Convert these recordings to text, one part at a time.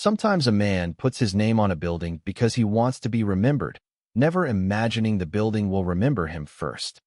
Sometimes a man puts his name on a building because he wants to be remembered, never imagining the building will remember him first.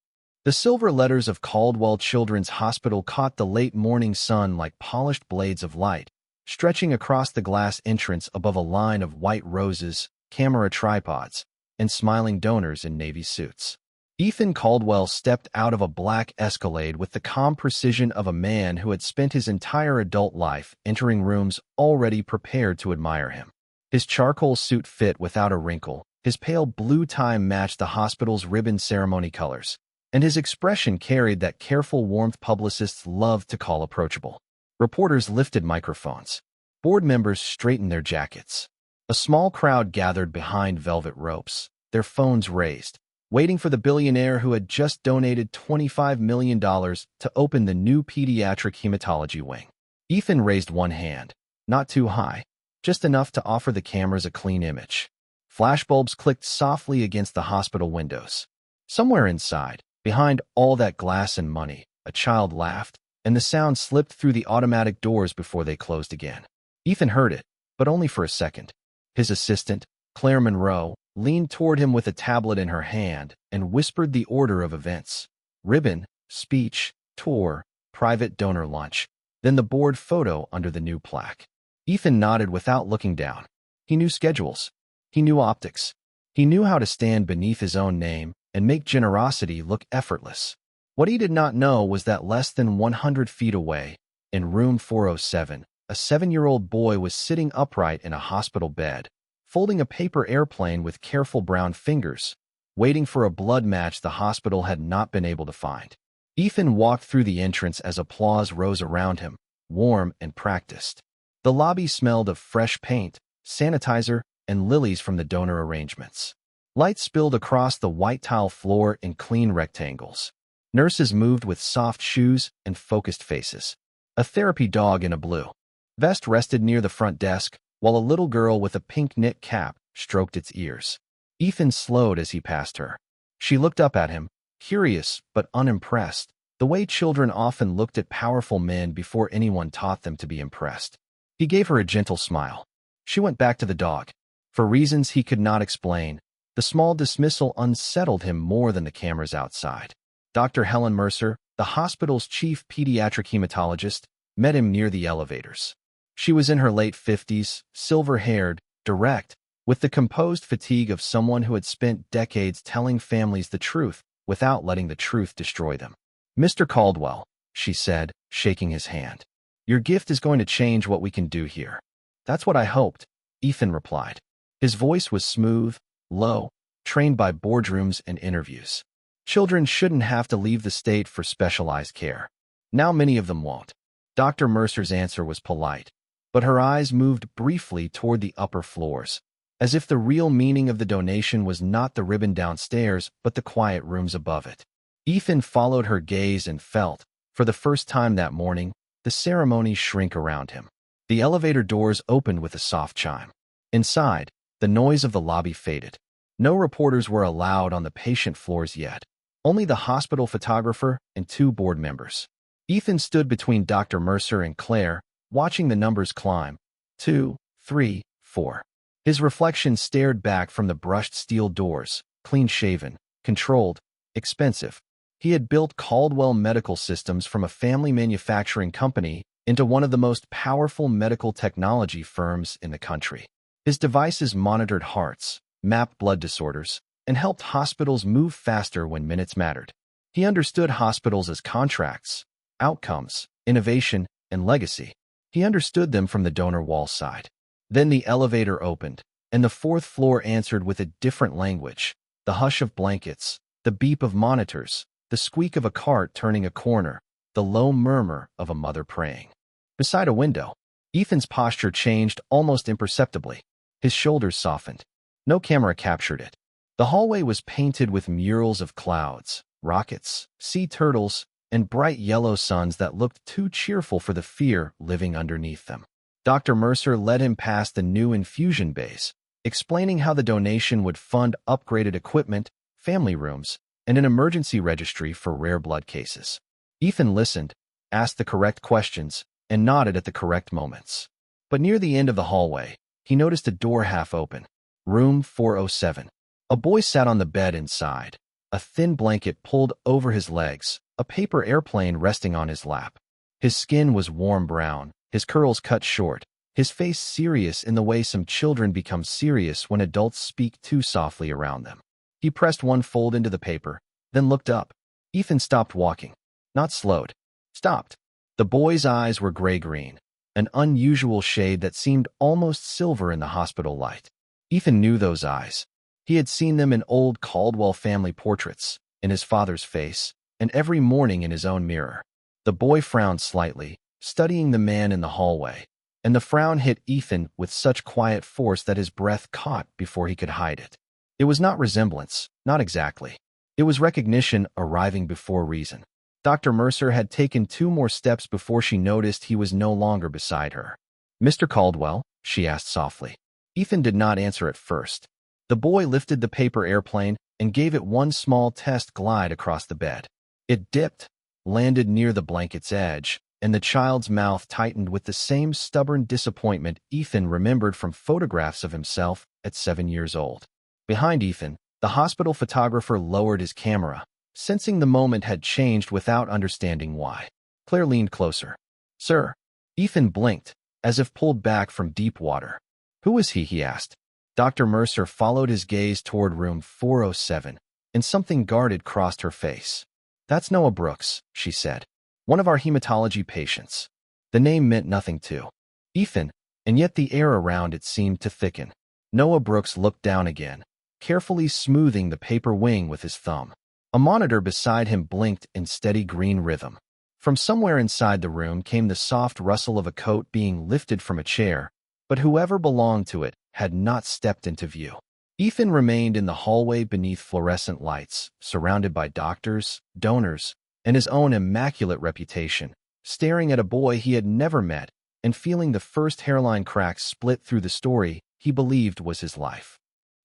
The silver letters of Caldwell Children's Hospital caught the late morning sun like polished blades of light, stretching across the glass entrance above a line of white roses, camera tripods, and smiling donors in navy suits. Ethan Caldwell stepped out of a black Escalade with the calm precision of a man who had spent his entire adult life entering rooms already prepared to admire him. His charcoal suit fit without a wrinkle, his pale blue tie matched the hospital's ribbon ceremony colors, and his expression carried that careful warmth publicists love to call approachable. Reporters lifted microphones. Board members straightened their jackets. A small crowd gathered behind velvet ropes, their phones raised, waiting for the billionaire who had just donated $25 million to open the new pediatric hematology wing. Ethan raised one hand, not too high, just enough to offer the cameras a clean image. Flashbulbs clicked softly against the hospital windows. Somewhere inside, behind all that glass and money, a child laughed, and the sound slipped through the automatic doors before they closed again. Ethan heard it, but only for a second. His assistant, Claire Monroe, leaned toward him with a tablet in her hand and whispered the order of events: ribbon, speech, tour, private donor lunch, then the board photo under the new plaque. Ethan nodded without looking down. He knew schedules. He knew optics. He knew how to stand beneath his own name and make generosity look effortless. What he did not know was that less than 100 feet away, in room 407, a 7-year-old boy was sitting upright in a hospital bed, folding a paper airplane with careful brown fingers, waiting for a blood match the hospital had not been able to find. Ethan walked through the entrance as applause rose around him, warm and practiced. The lobby smelled of fresh paint, sanitizer, and lilies from the donor arrangements. Light spilled across the white tile floor in clean rectangles. Nurses moved with soft shoes and focused faces. A therapy dog in a blue vest rested near the front desk, while a little girl with a pink knit cap stroked its ears. Ethan slowed as he passed her. She looked up at him, curious but unimpressed, the way children often looked at powerful men before anyone taught them to be impressed. He gave her a gentle smile. She went back to the dog. For reasons he could not explain, the small dismissal unsettled him more than the cameras outside. Dr. Helen Mercer, the hospital's chief pediatric hematologist, met him near the elevators. She was in her late 50s, silver-haired, direct, with the composed fatigue of someone who had spent decades telling families the truth without letting the truth destroy them. "Mr. Caldwell," she said, shaking his hand, "your gift is going to change what we can do here." "That's what I hoped," Ethan replied. His voice was smooth, low, trained by boardrooms and interviews. Children shouldn't have to leave the state for specialized care. Now many of them won't. Dr. Mercer's answer was polite, but her eyes moved briefly toward the upper floors, as if the real meaning of the donation was not the ribbon downstairs but the quiet rooms above it. Ethan followed her gaze and felt, for the first time that morning, the ceremony shrink around him. The elevator doors opened with a soft chime. Inside, the noise of the lobby faded. No reporters were allowed on the patient floors yet, only the hospital photographer and 2 board members. Ethan stood between Dr. Mercer and Claire, watching the numbers climb. 2, 3, 4. His reflection stared back from the brushed steel doors, clean-shaven, controlled, expensive. He had built Caldwell Medical Systems from a family manufacturing company into one of the most powerful medical technology firms in the country. His devices monitored hearts, mapped blood disorders, and helped hospitals move faster when minutes mattered. He understood hospitals as contracts, outcomes, innovation, and legacy. He understood them from the donor wall side. Then the elevator opened, and the 4th floor answered with a different language: the hush of blankets, the beep of monitors, the squeak of a cart turning a corner, the low murmur of a mother praying. Beside a window, Ethan's posture changed almost imperceptibly. His shoulders softened. No camera captured it. The hallway was painted with murals of clouds, rockets, sea turtles, and bright yellow suns that looked too cheerful for the fear living underneath them. Dr. Mercer led him past the new infusion bays, explaining how the donation would fund upgraded equipment, family rooms, and an emergency registry for rare blood cases. Ethan listened, asked the correct questions, and nodded at the correct moments. But near the end of the hallway, he noticed a door half open. Room 407. A boy sat on the bed inside, a thin blanket pulled over his legs, a paper airplane resting on his lap. His skin was warm brown, his curls cut short, his face serious in the way some children become serious when adults speak too softly around them. He pressed one fold into the paper, then looked up. Ethan stopped walking. Not slowed. Stopped. The boy's eyes were gray-green, an unusual shade that seemed almost silver in the hospital light. Ethan knew those eyes. He had seen them in old Caldwell family portraits, in his father's face, and every morning in his own mirror. The boy frowned slightly, studying the man in the hallway, and the frown hit Ethan with such quiet force that his breath caught before he could hide it. It was not resemblance, not exactly. It was recognition arriving before reason. Dr. Mercer had taken 2 more steps before she noticed he was no longer beside her. "Mr. Caldwell?" she asked softly. Ethan did not answer at first. The boy lifted the paper airplane and gave it one small test glide across the bed. It dipped, landed near the blanket's edge, and the child's mouth tightened with the same stubborn disappointment Ethan remembered from photographs of himself at 7 years old. Behind Ethan, the hospital photographer lowered his camera, sensing the moment had changed without understanding why. Claire leaned closer. "Sir." Ethan blinked, as if pulled back from deep water. "Who is he?" he asked. Dr. Mercer followed his gaze toward room 407, and something guarded crossed her face. "That's Noah Brooks," she said. "One of our hematology patients." The name meant nothing to Ethan, and yet the air around it seemed to thicken. Noah Brooks looked down again, carefully smoothing the paper wing with his thumb. A monitor beside him blinked in steady green rhythm. From somewhere inside the room came the soft rustle of a coat being lifted from a chair, but whoever belonged to it had not stepped into view. Ethan remained in the hallway beneath fluorescent lights, surrounded by doctors, donors, and his own immaculate reputation, staring at a boy he had never met and feeling the first hairline cracks split through the story he believed was his life.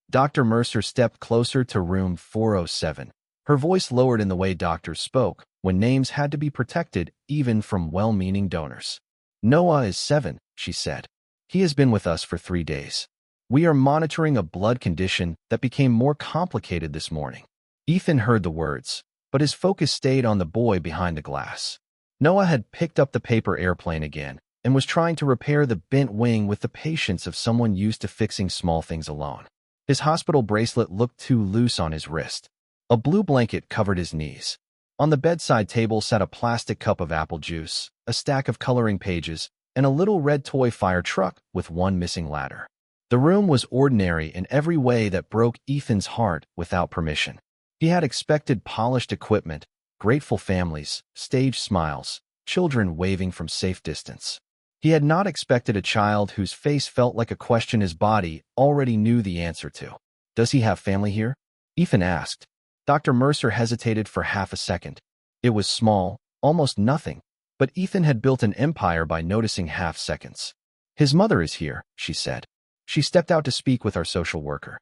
Dr. Mercer stepped closer to room 407. Her voice lowered in the way doctors spoke when names had to be protected even from well-meaning donors. "Noah is 7, she said. "He has been with us for 3 days. We are monitoring a blood condition that became more complicated this morning." Ethan heard the words, but his focus stayed on the boy behind the glass. Noah had picked up the paper airplane again and was trying to repair the bent wing with the patience of someone used to fixing small things alone. His hospital bracelet looked too loose on his wrist. A blue blanket covered his knees. On the bedside table sat a plastic cup of apple juice, a stack of coloring pages, and a little red toy fire truck with one missing ladder. The room was ordinary in every way that broke Ethan's heart without permission. He had expected polished equipment, grateful families, staged smiles, children waving from safe distance. He had not expected a child whose face felt like a question his body already knew the answer to. "Does he have family here?" Ethan asked. Dr. Mercer hesitated for half a second. It was small, almost nothing, but Ethan had built an empire by noticing half seconds. "His mother is here," she said. "She stepped out to speak with our social worker."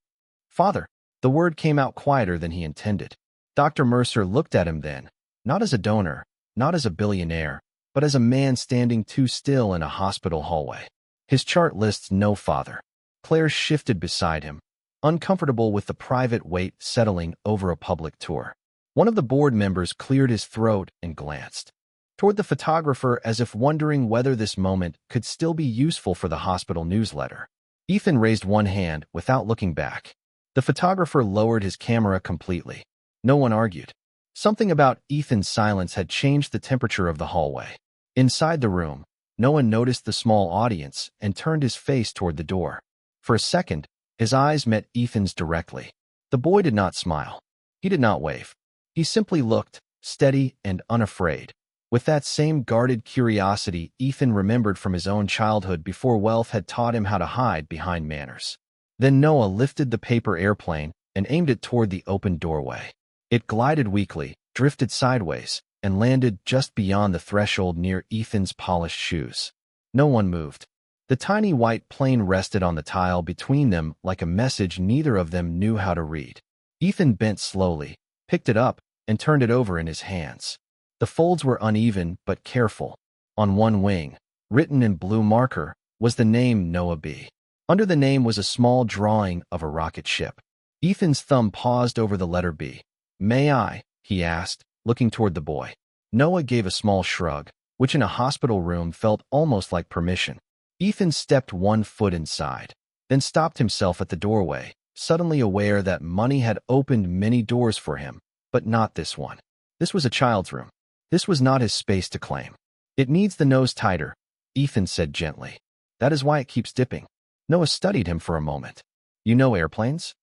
"Father." The word came out quieter than he intended. Dr. Mercer looked at him then, not as a donor, not as a billionaire, but as a man standing too still in a hospital hallway. His chart lists no father. Claire shifted beside him, uncomfortable with the private weight settling over a public tour. One of the board members cleared his throat and glanced toward the photographer as if wondering whether this moment could still be useful for the hospital newsletter. Ethan raised one hand without looking back. The photographer lowered his camera completely. No one argued. Something about Ethan's silence had changed the temperature of the hallway. Inside the room, Noah noticed the small audience and turned his face toward the door. For a second, his eyes met Ethan's directly. The boy did not smile. He did not wave. He simply looked, steady and unafraid, with that same guarded curiosity Ethan remembered from his own childhood before wealth had taught him how to hide behind manners. Then Noah lifted the paper airplane and aimed it toward the open doorway. It glided weakly, drifted sideways, and landed just beyond the threshold near Ethan's polished shoes. No one moved. The tiny white plane rested on the tile between them like a message neither of them knew how to read. Ethan bent slowly, picked it up, and turned it over in his hands. The folds were uneven but careful. On one wing, written in blue marker, was the name Noah B. Under the name was a small drawing of a rocket ship. Ethan's thumb paused over the letter B. "May I?" he asked, looking toward the boy. Noah gave a small shrug, which in a hospital room felt almost like permission. Ethan stepped one foot inside, then stopped himself at the doorway, suddenly aware that money had opened many doors for him, but not this one. This was a child's room. This was not his space to claim. "It needs the nose tighter," Ethan said gently. "That is why it keeps dipping." Noah studied him for a moment. "You know airplanes?"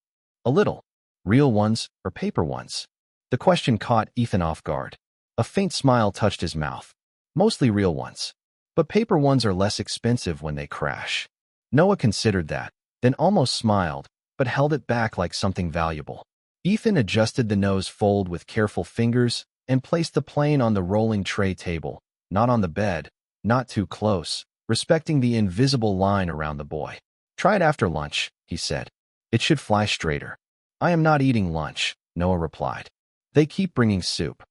"A little. Real ones or paper ones?" The question caught Ethan off guard. A faint smile touched his mouth. "Mostly real ones. But paper ones are less expensive when they crash." Noah considered that, then almost smiled, but held it back like something valuable. Ethan adjusted the nose fold with careful fingers and placed the plane on the rolling tray table, not on the bed, not too close, respecting the invisible line around the boy. "Try it after lunch," he said. "It should fly straighter." "I am not eating lunch," Noah replied. "They keep bringing soup."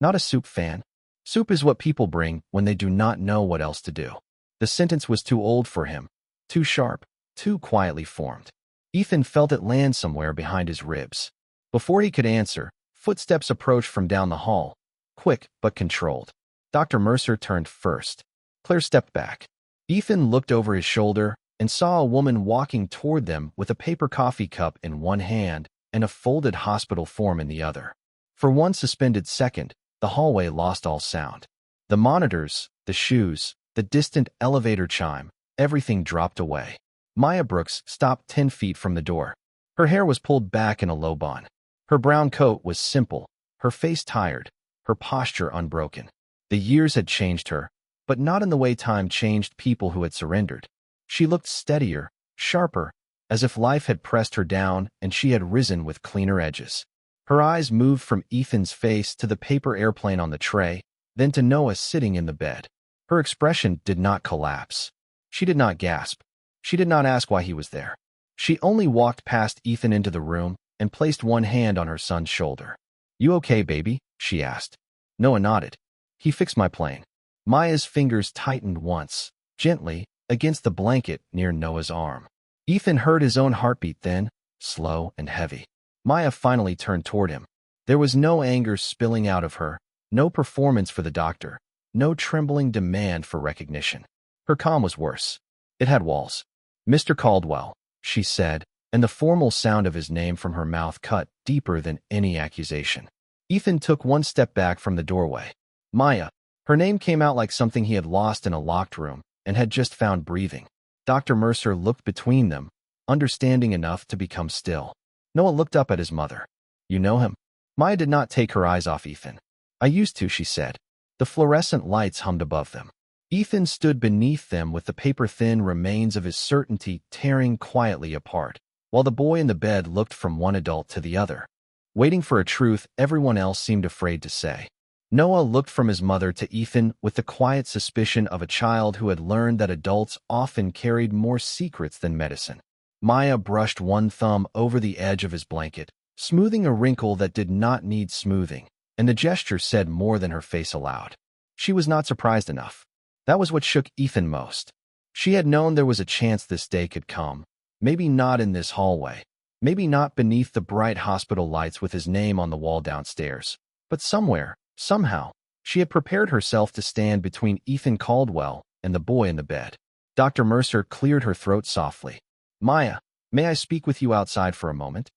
"Not a soup fan." Soup is what people bring when they do not know what else to do. The sentence was too old for him, too sharp, too quietly formed. Ethan felt it land somewhere behind his ribs. Before he could answer, footsteps approached from down the hall, quick but controlled. Dr. Mercer turned first. Claire stepped back. Ethan looked over his shoulder and saw a woman walking toward them with a paper coffee cup in one hand and a folded hospital form in the other. For one suspended second, the hallway lost all sound. The monitors, the shoes, the distant elevator chime, everything dropped away. Maya Brooks stopped 10 feet from the door. Her hair was pulled back in a low bun. Her brown coat was simple, her face tired, her posture unbroken. The years had changed her, but not in the way time changed people who had surrendered. She looked steadier, sharper, as if life had pressed her down and she had risen with cleaner edges. Her eyes moved from Ethan's face to the paper airplane on the tray, then to Noah sitting in the bed. Her expression did not collapse. She did not gasp. She did not ask why he was there. She only walked past Ethan into the room and placed one hand on her son's shoulder. "You okay, baby?" she asked. Noah nodded. "He fixed my plane." Maya's fingers tightened once, gently, against the blanket near Noah's arm. Ethan heard his own heartbeat then, slow and heavy. Maya finally turned toward him. There was no anger spilling out of her, no performance for the doctor, no trembling demand for recognition. Her calm was worse. It had walls. "Mr. Caldwell," she said, and the formal sound of his name from her mouth cut deeper than any accusation. Ethan took one step back from the doorway. Maya. Her name came out like something he had lost in a locked room and had just found breathing. Dr. Mercer looked between them, understanding enough to become still. Noah looked up at his mother. "You know him?" Maya did not take her eyes off Ethan. "I used to," she said. The fluorescent lights hummed above them. Ethan stood beneath them with the paper-thin remains of his certainty tearing quietly apart, while the boy in the bed looked from one adult to the other, waiting for a truth everyone else seemed afraid to say. Noah looked from his mother to Ethan with the quiet suspicion of a child who had learned that adults often carried more secrets than medicine. Maya brushed one thumb over the edge of his blanket, smoothing a wrinkle that did not need smoothing, and the gesture said more than her face allowed. She was not surprised enough. That was what shook Ethan most. She had known there was a chance this day could come, maybe not in this hallway, maybe not beneath the bright hospital lights with his name on the wall downstairs, but somewhere, somehow, she had prepared herself to stand between Ethan Caldwell and the boy in the bed. Dr. Mercer cleared her throat softly. "Maya, may I speak with you outside for a moment?"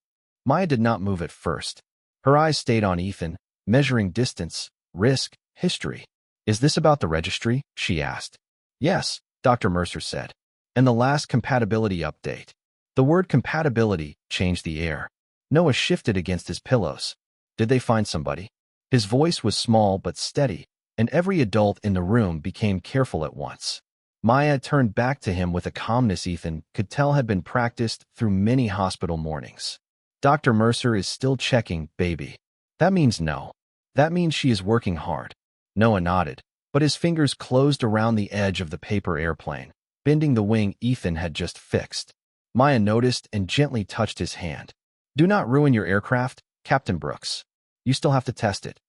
Maya did not move at first. Her eyes stayed on Ethan, measuring distance, risk, history. "Is this about the registry?" she asked. "Yes," Dr. Mercer said. "And the last compatibility update." The word compatibility changed the air. Noah shifted against his pillows. "Did they find somebody?" His voice was small but steady, and every adult in the room became careful at once. Maya turned back to him with a calmness Ethan could tell had been practiced through many hospital mornings. "Dr. Mercer is still checking, baby." "That means no. That means she is working hard." Noah nodded, but his fingers closed around the edge of the paper airplane, bending the wing Ethan had just fixed. Maya noticed and gently touched his hand. "Do not ruin your aircraft, Captain Brooks. You still have to test it."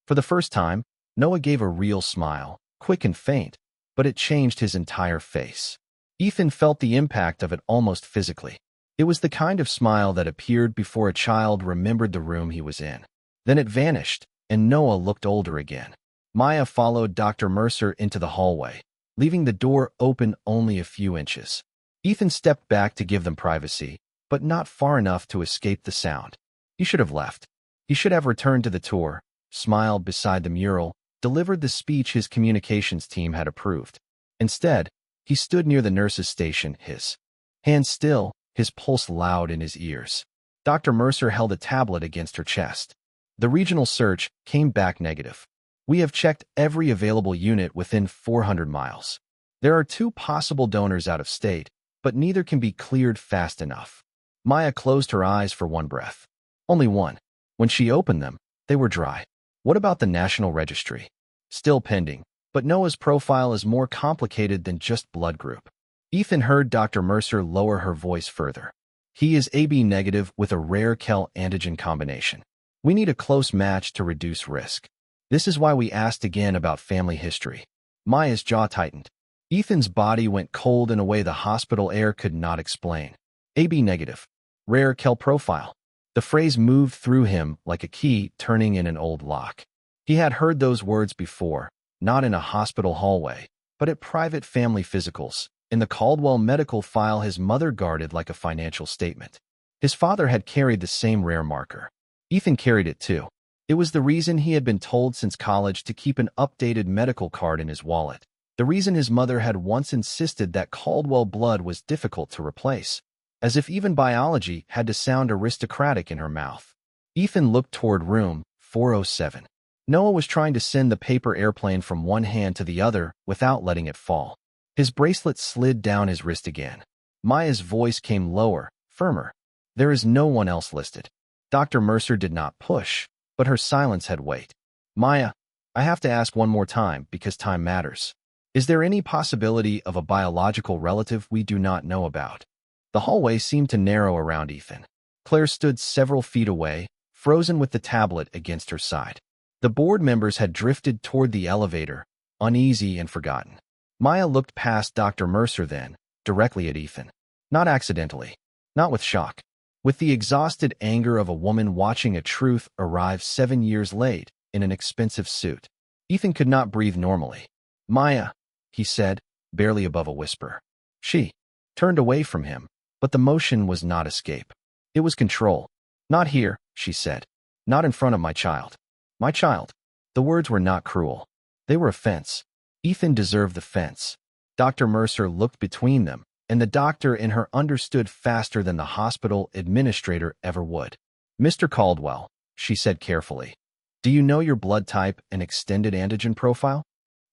For the first time, Noah gave a real smile, quick and faint, but it changed his entire face. Ethan felt the impact of it almost physically. It was the kind of smile that appeared before a child remembered the room he was in. Then it vanished, and Noah looked older again. Maya followed Dr. Mercer into the hallway, leaving the door open only a few inches. Ethan stepped back to give them privacy, but not far enough to escape the sound. He should have left. He should have returned to the tour, smiled beside the mural, delivered the speech his communications team had approved. Instead, he stood near the nurse's station, his hands still, his pulse loud in his ears. Dr. Mercer held a tablet against her chest. The regional search came back negative. We have checked every available unit within 400 miles. There are 2 possible donors out of state, but neither can be cleared fast enough. Maya closed her eyes for one breath. Only one. When she opened them, they were dry. What about the National Registry? Still pending, but Noah's profile is more complicated than just blood group. Ethan heard Dr. Mercer lower her voice further. He is AB negative with a rare KEL antigen combination. We need a close match to reduce risk. This is why we asked again about family history. Maya's jaw tightened. Ethan's body went cold in a way the hospital air could not explain. AB negative. Rare KEL profile. The phrase moved through him like a key turning in an old lock. He had heard those words before, not in a hospital hallway, but at private family physicals, in the Caldwell medical file his mother guarded like a financial statement. His father had carried the same rare marker. Ethan carried it too. It was the reason he had been told since college to keep an updated medical card in his wallet. The reason his mother had once insisted that Caldwell blood was difficult to replace. As if even biology had to sound aristocratic in her mouth. Ethan looked toward room 407. Noah was trying to send the paper airplane from one hand to the other without letting it fall. His bracelet slid down his wrist again. Maya's voice came lower, firmer. There is no one else listed. Dr. Mercer did not push, but her silence had weight. Maya, I have to ask one more time because time matters. Is there any possibility of a biological relative we do not know about? The hallway seemed to narrow around Ethan. Claire stood several feet away, frozen with the tablet against her side. The board members had drifted toward the elevator, uneasy and forgotten. Maya looked past Dr. Mercer then, directly at Ethan. Not accidentally. Not with shock. With the exhausted anger of a woman watching a truth arrive 7 years late in an expensive suit. Ethan could not breathe normally. Maya, he said, barely above a whisper. She turned away from him, but the motion was not escape. It was control. Not here, she said. Not in front of my child. My child. The words were not cruel. They were a fence. Ethan deserved the fence. Dr. Mercer looked between them, and the doctor in her understood faster than the hospital administrator ever would. Mr. Caldwell, she said carefully. Do you know your blood type and extended antigen profile?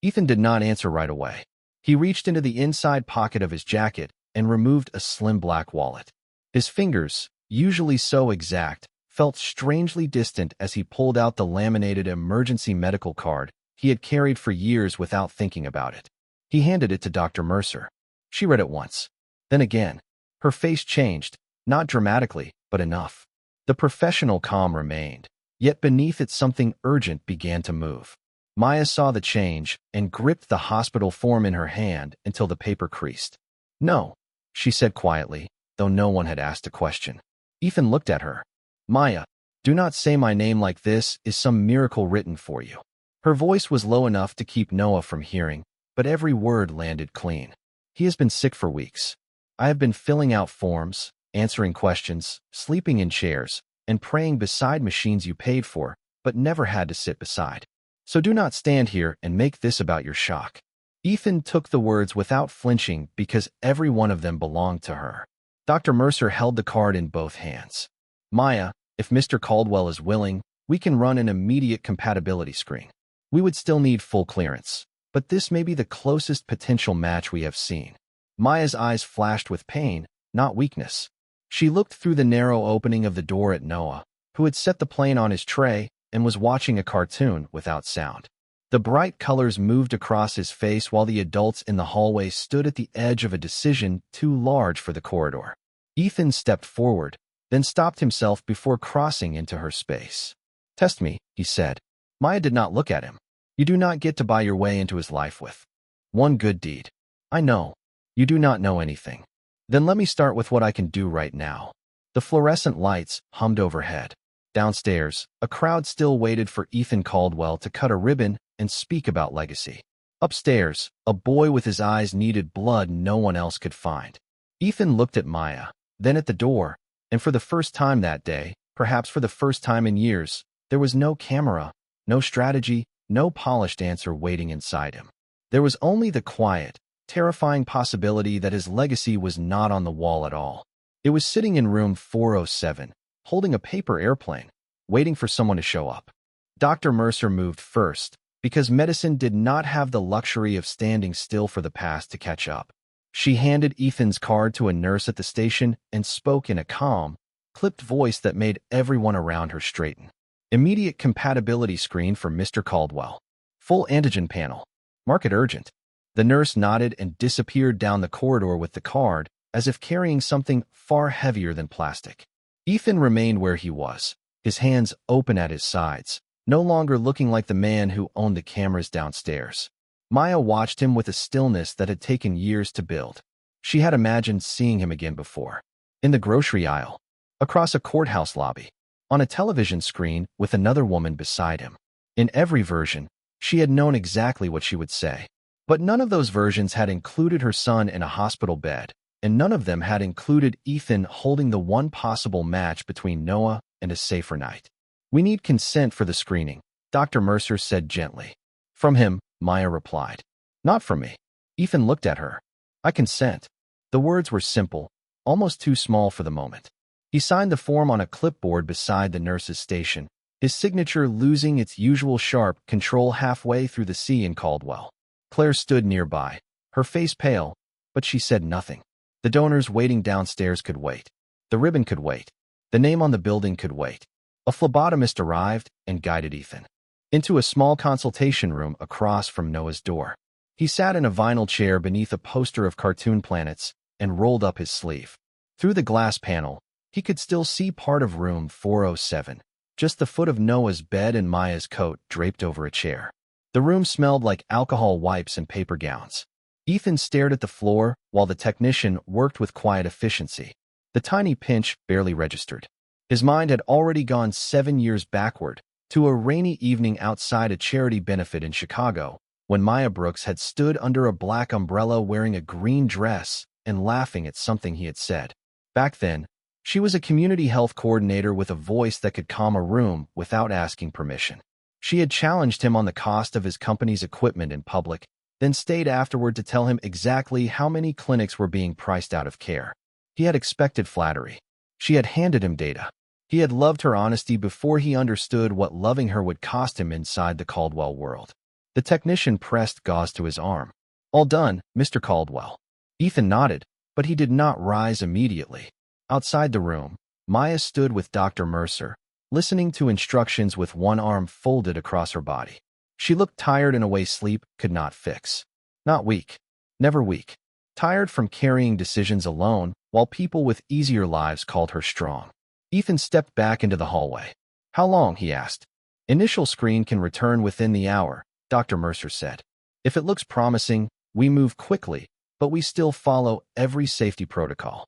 Ethan did not answer right away. He reached into the inside pocket of his jacket and removed a slim black wallet. His fingers, usually so exact, felt strangely distant as he pulled out the laminated emergency medical card he had carried for years without thinking about it. He handed it to Dr. Mercer. She read it once. Then again. Her face changed, not dramatically, but enough. The professional calm remained, yet beneath it something urgent began to move. Maya saw the change and gripped the hospital form in her hand until the paper creased. No, she said quietly, though no one had asked a question. Ethan looked at her. Maya, do not say my name like this is some miracle written for you. Her voice was low enough to keep Noah from hearing, but every word landed clean. He has been sick for weeks. I have been filling out forms, answering questions, sleeping in chairs, and praying beside machines you paid for, but never had to sit beside. So do not stand here and make this about your shock. Ethan took the words without flinching because every one of them belonged to her. Dr. Mercer held the card in both hands. Maya, if Mr. Caldwell is willing, we can run an immediate compatibility screen. We would still need full clearance, but this may be the closest potential match we have seen. Maya's eyes flashed with pain, not weakness. She looked through the narrow opening of the door at Noah, who had set the plane on his tray and was watching a cartoon without sound. The bright colors moved across his face while the adults in the hallway stood at the edge of a decision too large for the corridor. Ethan stepped forward, then stopped himself before crossing into her space. Test me, he said. Maya did not look at him. You do not get to buy your way into his life with one good deed. I know. You do not know anything. Then let me start with what I can do right now. The fluorescent lights hummed overhead. Downstairs, a crowd still waited for Ethan Caldwell to cut a ribbon and speak about legacy. Upstairs, a boy with his eyes needed blood no one else could find. Ethan looked at Maya, then at the door, and for the first time that day, perhaps for the first time in years, there was no camera, no strategy, no polished answer waiting inside him. There was only the quiet, terrifying possibility that his legacy was not on the wall at all. It was sitting in room 407, holding a paper airplane, waiting for someone to show up. Dr. Mercer moved first, because medicine did not have the luxury of standing still for the past to catch up. She handed Ethan's card to a nurse at the station and spoke in a calm, clipped voice that made everyone around her straighten. Immediate compatibility screen for Mr. Caldwell. Full antigen panel. Mark it urgent. The nurse nodded and disappeared down the corridor with the card, as if carrying something far heavier than plastic. Ethan remained where he was, his hands open at his sides, no longer looking like the man who owned the cameras downstairs. Maya watched him with a stillness that had taken years to build. She had imagined seeing him again before. In the grocery aisle, across a courthouse lobby, on a television screen with another woman beside him. In every version, she had known exactly what she would say. But none of those versions had included her son in a hospital bed, and none of them had included Ethan holding the one possible match between Noah and a safer night. We need consent for the screening, Dr. Mercer said gently. From him, Maya replied. Not from me. Ethan looked at her. I consent. The words were simple, almost too small for the moment. He signed the form on a clipboard beside the nurse's station, his signature losing its usual sharp control halfway through the C in Caldwell. Claire stood nearby, her face pale, but she said nothing. The donors waiting downstairs could wait. The ribbon could wait. The name on the building could wait. A phlebotomist arrived and guided Ethan into a small consultation room across from Noah's door. He sat in a vinyl chair beneath a poster of cartoon planets and rolled up his sleeve. Through the glass panel, he could still see part of room 407, just the foot of Noah's bed and Maya's coat draped over a chair. The room smelled like alcohol wipes and paper gowns. Ethan stared at the floor while the technician worked with quiet efficiency. The tiny pinch barely registered. His mind had already gone 7 years backward, to a rainy evening outside a charity benefit in Chicago, when Maya Brooks had stood under a black umbrella wearing a green dress and laughing at something he had said. Back then, she was a community health coordinator with a voice that could calm a room without asking permission. She had challenged him on the cost of his company's equipment in public, then stayed afterward to tell him exactly how many clinics were being priced out of care. He had expected flattery. She had handed him data. He had loved her honesty before he understood what loving her would cost him inside the Caldwell world. The technician pressed gauze to his arm. All done, Mr. Caldwell. Ethan nodded, but he did not rise immediately. Outside the room, Maya stood with Dr. Mercer, listening to instructions with one arm folded across her body. She looked tired in a way sleep could not fix. Not weak. Never weak. Tired from carrying decisions alone, while people with easier lives called her strong. Ethan stepped back into the hallway. How long? He asked. Initial screen can return within the hour, Dr. Mercer said. If it looks promising, we move quickly, but we still follow every safety protocol.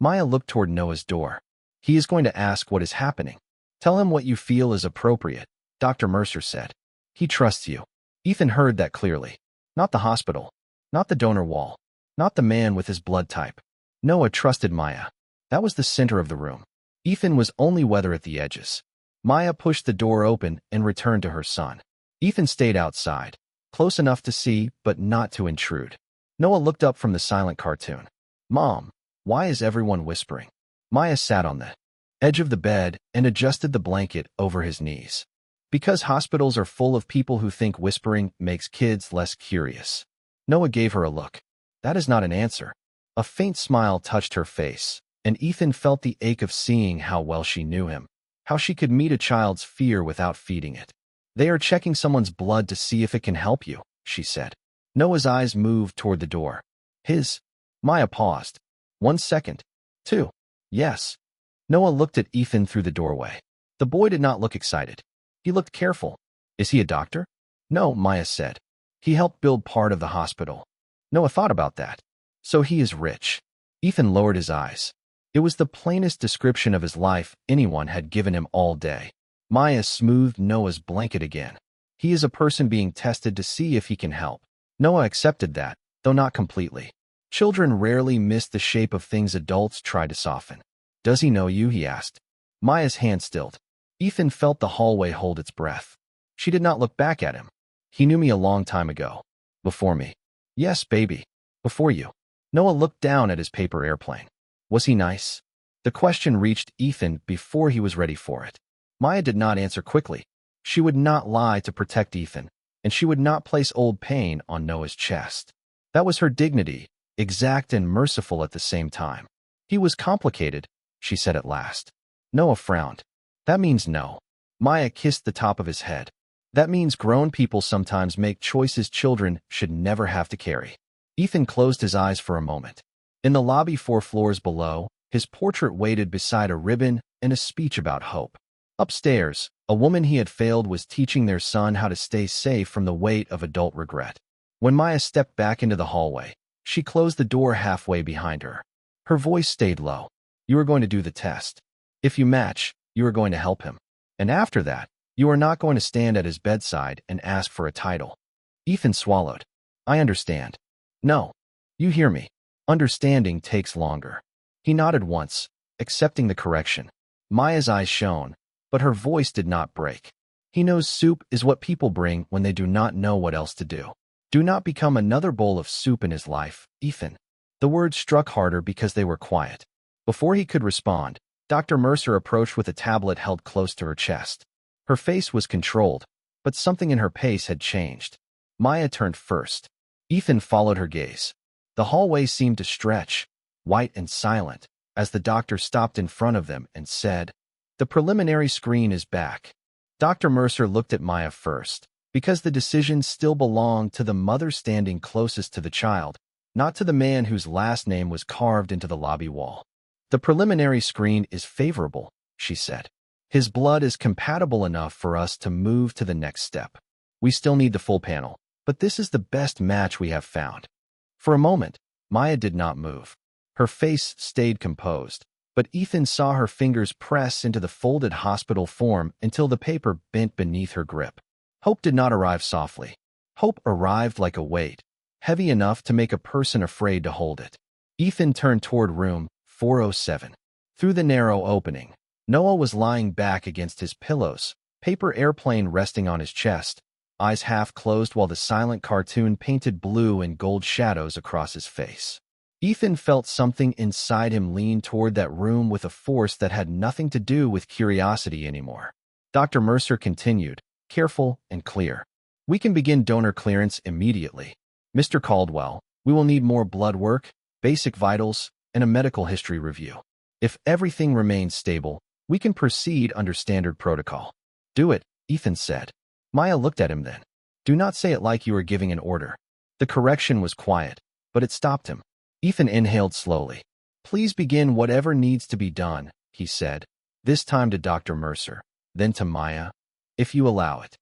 Maya looked toward Noah's door. He is going to ask what is happening. Tell him what you feel is appropriate, Dr. Mercer said. He trusts you. Ethan heard that clearly. Not the hospital. Not the donor wall. Not the man with his blood type. Noah trusted Maya. That was the center of the room. Ethan was only weather at the edges. Maya pushed the door open and returned to her son. Ethan stayed outside, close enough to see, but not to intrude. Noah looked up from the silent cartoon. Mom, why is everyone whispering? Maya sat on the edge of the bed and adjusted the blanket over his knees. Because hospitals are full of people who think whispering makes kids less curious. Noah gave her a look. That is not an answer. A faint smile touched her face, and Ethan felt the ache of seeing how well she knew him, how she could meet a child's fear without feeding it. They are checking someone's blood to see if it can help you, she said. Noah's eyes moved toward the door. His. Maya paused. 1 second. 2. Yes. Noah looked at Ethan through the doorway. The boy did not look excited. He looked careful. Is he a doctor? No, Maya said. He helped build part of the hospital. Noah thought about that. So he is rich. Ethan lowered his eyes. It was the plainest description of his life anyone had given him all day. Maya smoothed Noah's blanket again. He is a person being tested to see if he can help. Noah accepted that, though not completely. Children rarely miss the shape of things adults try to soften. Does he know you? He asked. Maya's hand stilled. Ethan felt the hallway hold its breath. She did not look back at him. He knew me a long time ago. Before me. Yes, baby. Before you. Noah looked down at his paper airplane. Was he nice? The question reached Ethan before he was ready for it. Maya did not answer quickly. She would not lie to protect Ethan, and she would not place old pain on Noah's chest. That was her dignity, exact and merciful at the same time. He was complicated, she said at last. Noah frowned. That means no. Maya kissed the top of his head. That means grown people sometimes make choices children should never have to carry. Ethan closed his eyes for a moment. In the lobby 4 floors below, his portrait waited beside a ribbon and a speech about hope. Upstairs, a woman he had failed was teaching their son how to stay safe from the weight of adult regret. When Maya stepped back into the hallway, she closed the door halfway behind her. Her voice stayed low. You are going to do the test. If you match, you are going to help him. And after that, you are not going to stand at his bedside and ask for a title. Ethan swallowed. I understand. No. You hear me. Understanding takes longer. He nodded once, accepting the correction. Maya's eyes shone, but her voice did not break. He knows soup is what people bring when they do not know what else to do. Do not become another bowl of soup in his life, Ethan. The words struck harder because they were quiet. Before he could respond, Dr. Mercer approached with a tablet held close to her chest. Her face was controlled, but something in her pace had changed. Maya turned first. Ethan followed her gaze. The hallway seemed to stretch, white and silent, as the doctor stopped in front of them and said, The preliminary screen is back. Dr. Mercer looked at Maya first, because the decision still belonged to the mother standing closest to the child, not to the man whose last name was carved into the lobby wall. The preliminary screen is favorable, she said. His blood is compatible enough for us to move to the next step. We still need the full panel, but this is the best match we have found. For a moment, Maya did not move. Her face stayed composed, but Ethan saw her fingers press into the folded hospital form until the paper bent beneath her grip. Hope did not arrive softly. Hope arrived like a weight, heavy enough to make a person afraid to hold it. Ethan turned toward room 407. Through the narrow opening, Noah was lying back against his pillows, paper airplane resting on his chest, eyes half closed while the silent cartoon painted blue and gold shadows across his face. Ethan felt something inside him lean toward that room with a force that had nothing to do with curiosity anymore. Dr. Mercer continued, careful and clear. We can begin donor clearance immediately. Mr. Caldwell, we will need more blood work, basic vitals, and a medical history review. If everything remains stable, we can proceed under standard protocol. Do it, Ethan said. Maya looked at him then. Do not say it like you are giving an order. The correction was quiet, but it stopped him. Ethan inhaled slowly. Please begin whatever needs to be done, he said, this time to Dr. Mercer, then to Maya, if you allow it.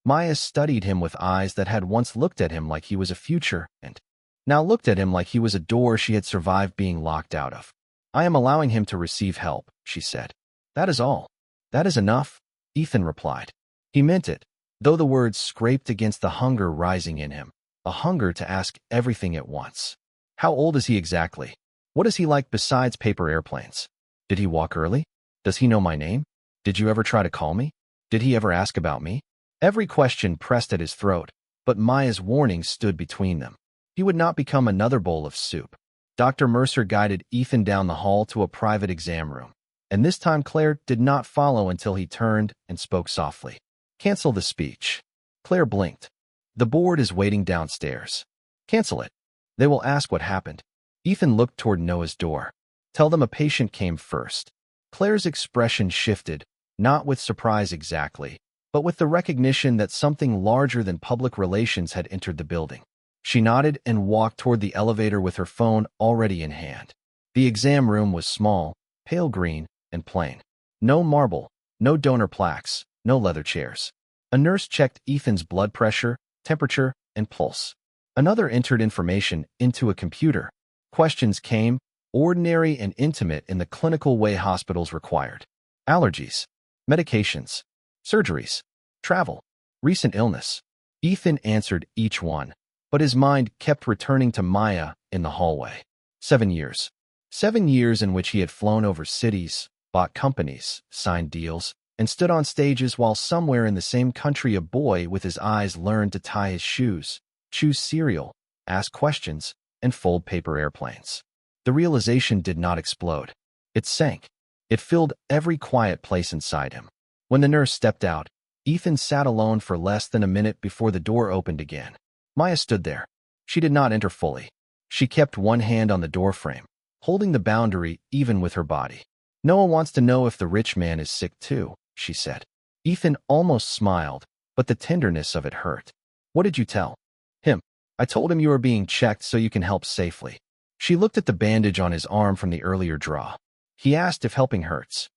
Maya studied him with eyes that had once looked at him like he was a future and now looked at him like he was a door she had survived being locked out of. I am allowing him to receive help, she said. That is all. That is enough, Ethan replied. He meant it, though the words scraped against the hunger rising in him, a hunger to ask everything at once. How old is he exactly? What is he like besides paper airplanes? Did he walk early? Does he know my name? Did you ever try to call me? Did he ever ask about me? Every question pressed at his throat, but Maya's warning stood between them. He would not become another bowl of soup. Dr. Mercer guided Ethan down the hall to a private exam room, and this time Claire did not follow until he turned and spoke softly. Cancel the speech. Claire blinked. The board is waiting downstairs. Cancel it. They will ask what happened. Ethan looked toward Noah's door. Tell them a patient came first. Claire's expression shifted, not with surprise exactly, but with the recognition that something larger than public relations had entered the building. She nodded and walked toward the elevator with her phone already in hand. The exam room was small, pale green, and plain. No marble, no donor plaques, no leather chairs. A nurse checked Ethan's blood pressure, temperature, and pulse. Another entered information into a computer. Questions came, ordinary and intimate in the clinical way hospitals required. Allergies, medications, surgeries, travel, recent illness. Ethan answered each one, but his mind kept returning to Maya in the hallway. 7 years. 7 years in which he had flown over cities, bought companies, signed deals, and stood on stages while somewhere in the same country a boy with his eyes learned to tie his shoes, choose cereal, ask questions, and fold paper airplanes. The realization did not explode. It sank. It filled every quiet place inside him. When the nurse stepped out, Ethan sat alone for less than a minute before the door opened again. Maya stood there. She did not enter fully. She kept one hand on the doorframe, holding the boundary even with her body. "Noah wants to know if the rich man is sick too," she said. Ethan almost smiled, but the tenderness of it hurt. "What did you tell him?" "I told him you are being checked so you can help safely." She looked at the bandage on his arm from the earlier draw. He asked if helping hurts.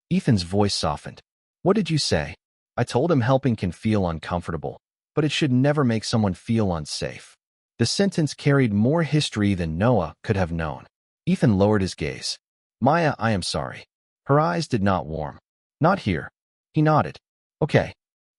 Ethan's voice softened. "What did you say?" "I told him helping can feel uncomfortable, but it should never make someone feel unsafe." The sentence carried more history than Noah could have known. Ethan lowered his gaze. "Maya, I am sorry." Her eyes did not warm. "Not here." He nodded. "Okay.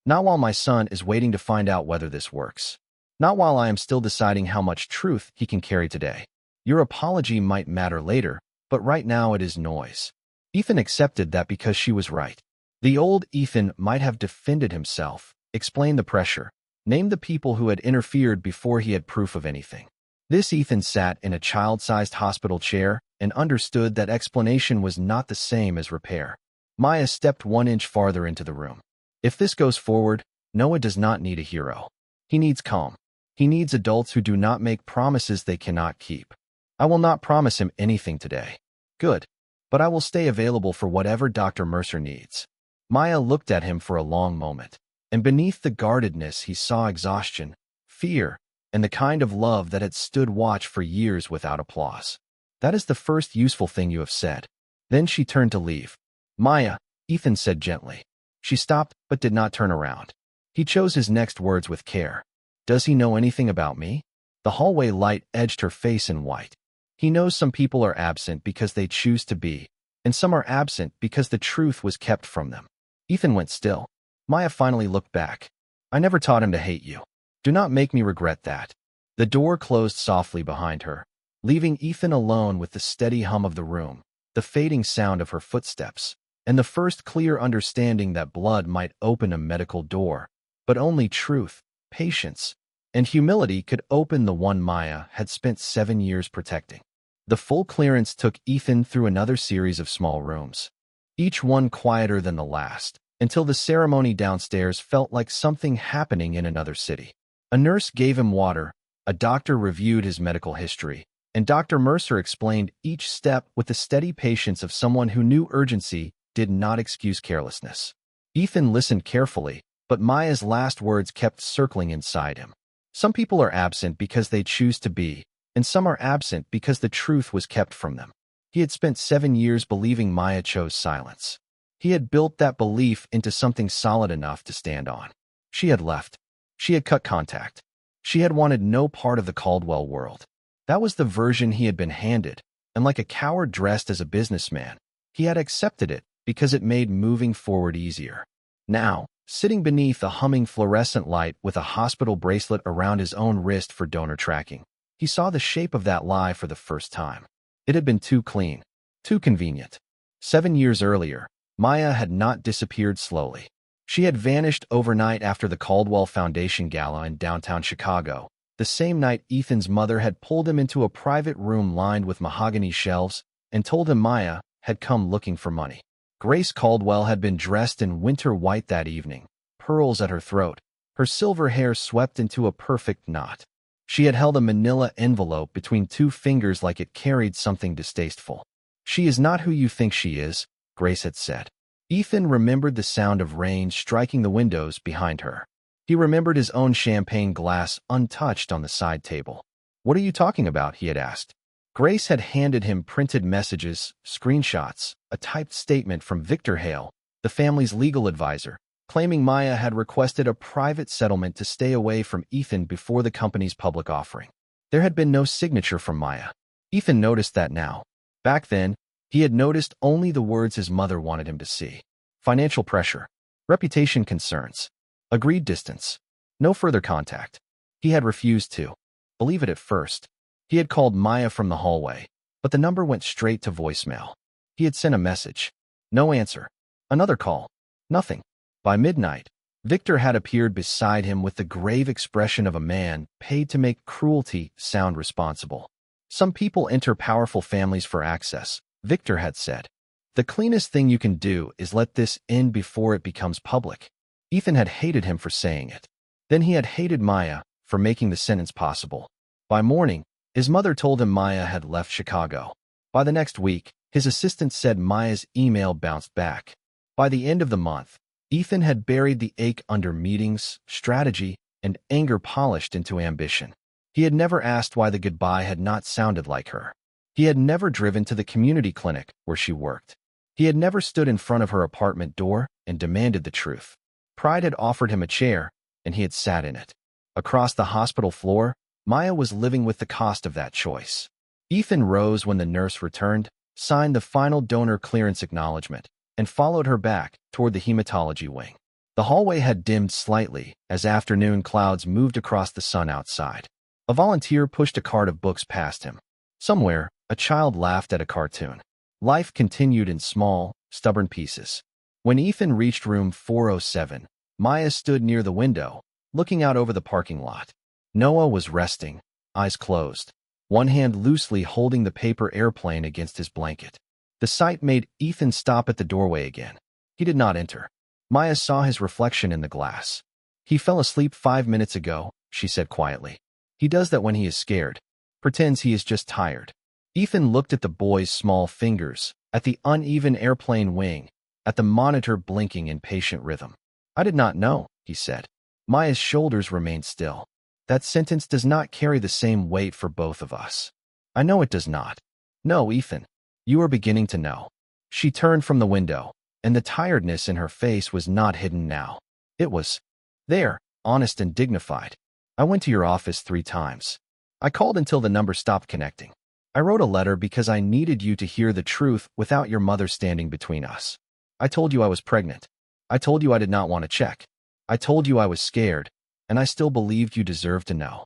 Not while my son is waiting to find out whether this works. Not while I am still deciding how much truth he can carry today. Your apology might matter later, but right now it is noise." Ethan accepted that because she was right. The old Ethan might have defended himself, explained the pressure, named the people who had interfered before he had proof of anything. This Ethan sat in a child-sized hospital chair and understood that explanation was not the same as repair. Maya stepped 1 inch farther into the room. If this goes forward, Noah does not need a hero. He needs calm. He needs adults who do not make promises they cannot keep. "I will not promise him anything today." "Good. But I will stay available for whatever Dr. Mercer needs." Maya looked at him for a long moment, and beneath the guardedness he saw exhaustion, fear, and the kind of love that had stood watch for years without applause. "That is the first useful thing you have said." Then she turned to leave. "Maya," Ethan said gently. She stopped but did not turn around. He chose his next words with care. "Does he know anything about me?" The hallway light edged her face in white. "He knows some people are absent because they choose to be, and some are absent because the truth was kept from them." Ethan went still. Maya finally looked back. "I never taught him to hate you. Do not make me regret that." The door closed softly behind her, leaving Ethan alone with the steady hum of the room, the fading sound of her footsteps, and the first clear understanding that blood might open a medical door, but only truth, patience, and humility could open the one Maya had spent 7 years protecting. The full clearance took Ethan through another series of small rooms, each one quieter than the last, until the ceremony downstairs felt like something happening in another city. A nurse gave him water, a doctor reviewed his medical history, and Dr. Mercer explained each step with the steady patience of someone who knew urgency did not excuse carelessness. Ethan listened carefully, but Maya's last words kept circling inside him. "Some people are absent because they choose to be, and some are absent because the truth was kept from them." He had spent 7 years believing Maya chose silence. He had built that belief into something solid enough to stand on. She had left. She had cut contact. She had wanted no part of the Caldwell world. That was the version he had been handed, and like a coward dressed as a businessman, he had accepted it because it made moving forward easier. Now, sitting beneath a humming fluorescent light with a hospital bracelet around his own wrist for donor tracking, he saw the shape of that lie for the first time. It had been too clean, too convenient. 7 years earlier, Maya had not disappeared slowly. She had vanished overnight after the Caldwell Foundation Gala in downtown Chicago, the same night Ethan's mother had pulled him into a private room lined with mahogany shelves and told him Maya had come looking for money. Grace Caldwell had been dressed in winter white that evening, pearls at her throat, her silver hair swept into a perfect knot. She had held a manila envelope between 2 fingers like it carried something distasteful. "She is not who you think she is," Grace had said. Ethan remembered the sound of rain striking the windows behind her. He remembered his own champagne glass untouched on the side table. "What are you talking about?" he had asked. Grace had handed him printed messages, screenshots, a typed statement from Victor Hale, the family's legal advisor, claiming Maya had requested a private settlement to stay away from Ethan before the company's public offering. There had been no signature from Maya. Ethan noticed that now. Back then, he had noticed only the words his mother wanted him to see. Financial pressure, reputation concerns, agreed distance, no further contact. He had refused to believe it at first. He had called Maya from the hallway, but the number went straight to voicemail. He had sent a message. No answer. Another call. Nothing. By midnight, Victor had appeared beside him with the grave expression of a man paid to make cruelty sound responsible. Some people enter powerful families for access, Victor had said. The cleanest thing you can do is let this end before it becomes public. Ethan had hated him for saying it. Then he had hated Maya for making the sentence possible. By morning, his mother told him Maya had left Chicago. By the next week, his assistant said Maya's email bounced back. By the end of the month, Ethan had buried the ache under meetings, strategy, and anger polished into ambition. He had never asked why the goodbye had not sounded like her. He had never driven to the community clinic where she worked. He had never stood in front of her apartment door and demanded the truth. Pride had offered him a chair, and he had sat in it. Across the hospital floor, Maya was living with the cost of that choice. Ethan rose when the nurse returned, signed the final donor clearance acknowledgement, and followed her back toward the hematology wing. The hallway had dimmed slightly as afternoon clouds moved across the sun outside. A volunteer pushed a cart of books past him. Somewhere, a child laughed at a cartoon. Life continued in small, stubborn pieces. When Ethan reached room 407, Maya stood near the window, looking out over the parking lot. Noah was resting, eyes closed, one hand loosely holding the paper airplane against his blanket. The sight made Ethan stop at the doorway again. He did not enter. Maya saw his reflection in the glass. He fell asleep 5 minutes ago, she said quietly. He does that when he is scared. Pretends he is just tired. Ethan looked at the boy's small fingers, at the uneven airplane wing, at the monitor blinking in patient rhythm. I did not know, he said. Maya's shoulders remained still. That sentence does not carry the same weight for both of us. I know it does not. No, Ethan. You are beginning to know. She turned from the window, and the tiredness in her face was not hidden now. It was there, honest and dignified. I went to your office 3 times. I called until the number stopped connecting. I wrote a letter because I needed you to hear the truth without your mother standing between us. I told you I was pregnant. I told you I did not want to check. I told you I was scared, and I still believed you deserved to know.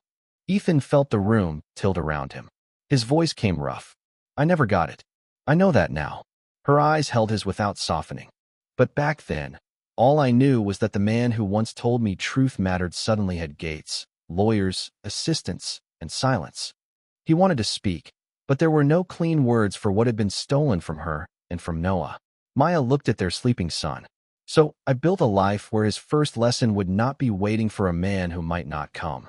Ethan felt the room tilt around him. His voice came rough. I never got it. I know that now. Her eyes held his without softening. But back then, all I knew was that the man who once told me truth mattered suddenly had gates, lawyers, assistants, and silence. He wanted to speak, but there were no clean words for what had been stolen from her and from Noah. Maya looked at their sleeping son. So I built a life where his first lesson would not be waiting for a man who might not come.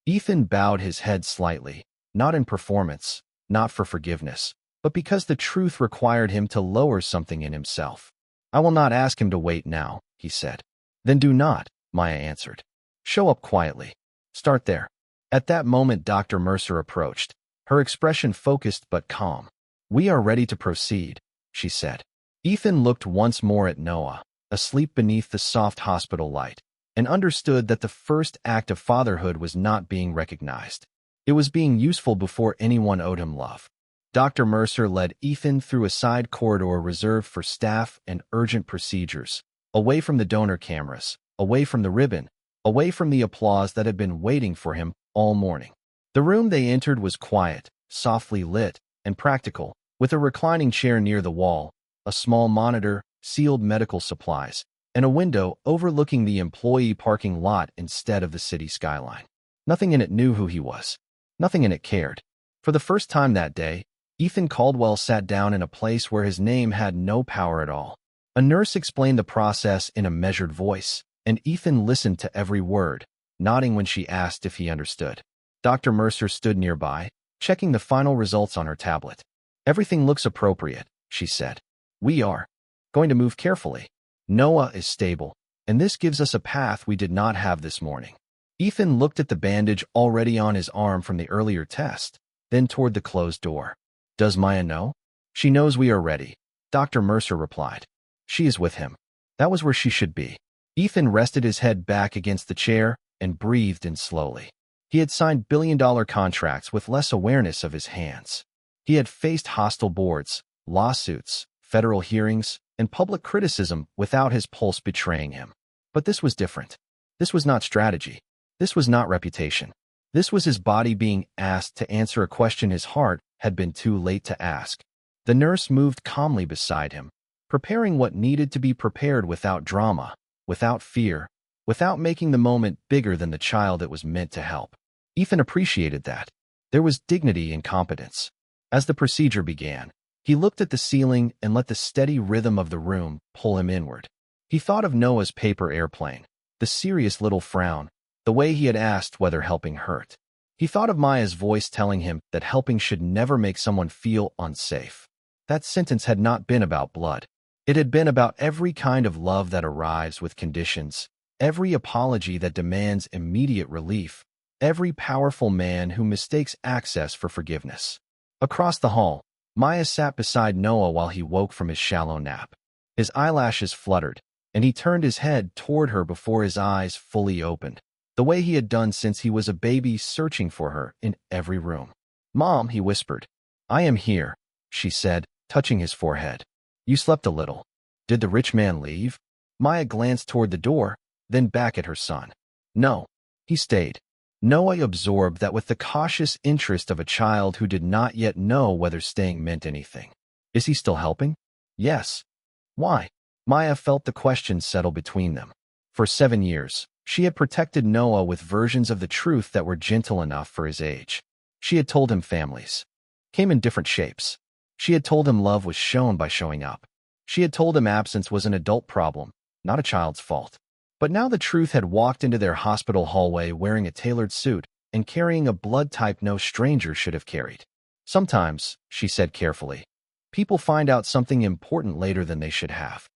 Ethan bowed his head slightly, not in performance, not for forgiveness, but because the truth required him to lower something in himself. I will not ask him to wait now, he said. Then do not, Maya answered. Show up quietly. Start there. At that moment Dr. Mercer approached, her expression focused but calm. We are ready to proceed, she said. Ethan looked once more at Noah, asleep beneath the soft hospital light, and understood that the first act of fatherhood was not being recognized. It was being useful before anyone owed him love. Dr. Mercer led Ethan through a side corridor reserved for staff and urgent procedures, away from the donor cameras, away from the ribbon, away from the applause that had been waiting for him all morning. The room they entered was quiet, softly lit, and practical, with a reclining chair near the wall, a small monitor, sealed medical supplies, and a window overlooking the employee parking lot instead of the city skyline. Nothing in it knew who he was. Nothing in it cared. For the first time that day, Ethan Caldwell sat down in a place where his name had no power at all. A nurse explained the process in a measured voice, and Ethan listened to every word, nodding when she asked if he understood. Dr. Mercer stood nearby, checking the final results on her tablet. Everything looks appropriate, she said. We are going to move carefully. Noah is stable, and this gives us a path we did not have this morning. Ethan looked at the bandage already on his arm from the earlier test, then toward the closed door. Does Maya know? She knows we are ready, Dr. Mercer replied. She is with him. That was where she should be. Ethan rested his head back against the chair and breathed in slowly. He had signed billion-dollar contracts with less awareness of his hands. He had faced hostile boards, lawsuits, federal hearings, and public criticism without his pulse betraying him. But this was different. This was not strategy. This was not reputation. This was his body being asked to answer a question his heart had been too late to ask. The nurse moved calmly beside him, preparing what needed to be prepared without drama, without fear, without making the moment bigger than the child it was meant to help. Ethan appreciated that. There was dignity in competence. As the procedure began, he looked at the ceiling and let the steady rhythm of the room pull him inward. He thought of Noah's paper airplane, the serious little frown, the way he had asked whether helping hurt. He thought of Maya's voice telling him that helping should never make someone feel unsafe. That sentence had not been about blood. It had been about every kind of love that arrives with conditions, every apology that demands immediate relief, every powerful man who mistakes access for forgiveness. Across the hall, Maya sat beside Noah while he woke from his shallow nap. His eyelashes fluttered, and he turned his head toward her before his eyes fully opened, the way he had done since he was a baby, searching for her in every room. "Mom," he whispered. "I am here," she said, touching his forehead. "You slept a little. Did the rich man leave?" Maya glanced toward the door, then back at her son. "No, he stayed." Noah absorbed that with the cautious interest of a child who did not yet know whether staying meant anything. "Is he still helping?" "Yes." "Why?" Maya felt the question settle between them. For 7 years, she had protected Noah with versions of the truth that were gentle enough for his age. She had told him families came in different shapes. She had told him love was shown by showing up. She had told him absence was an adult problem, not a child's fault. But now the truth had walked into their hospital hallway wearing a tailored suit and carrying a blood type no stranger should have carried. "Sometimes," she said carefully, "people find out something important later than they should have."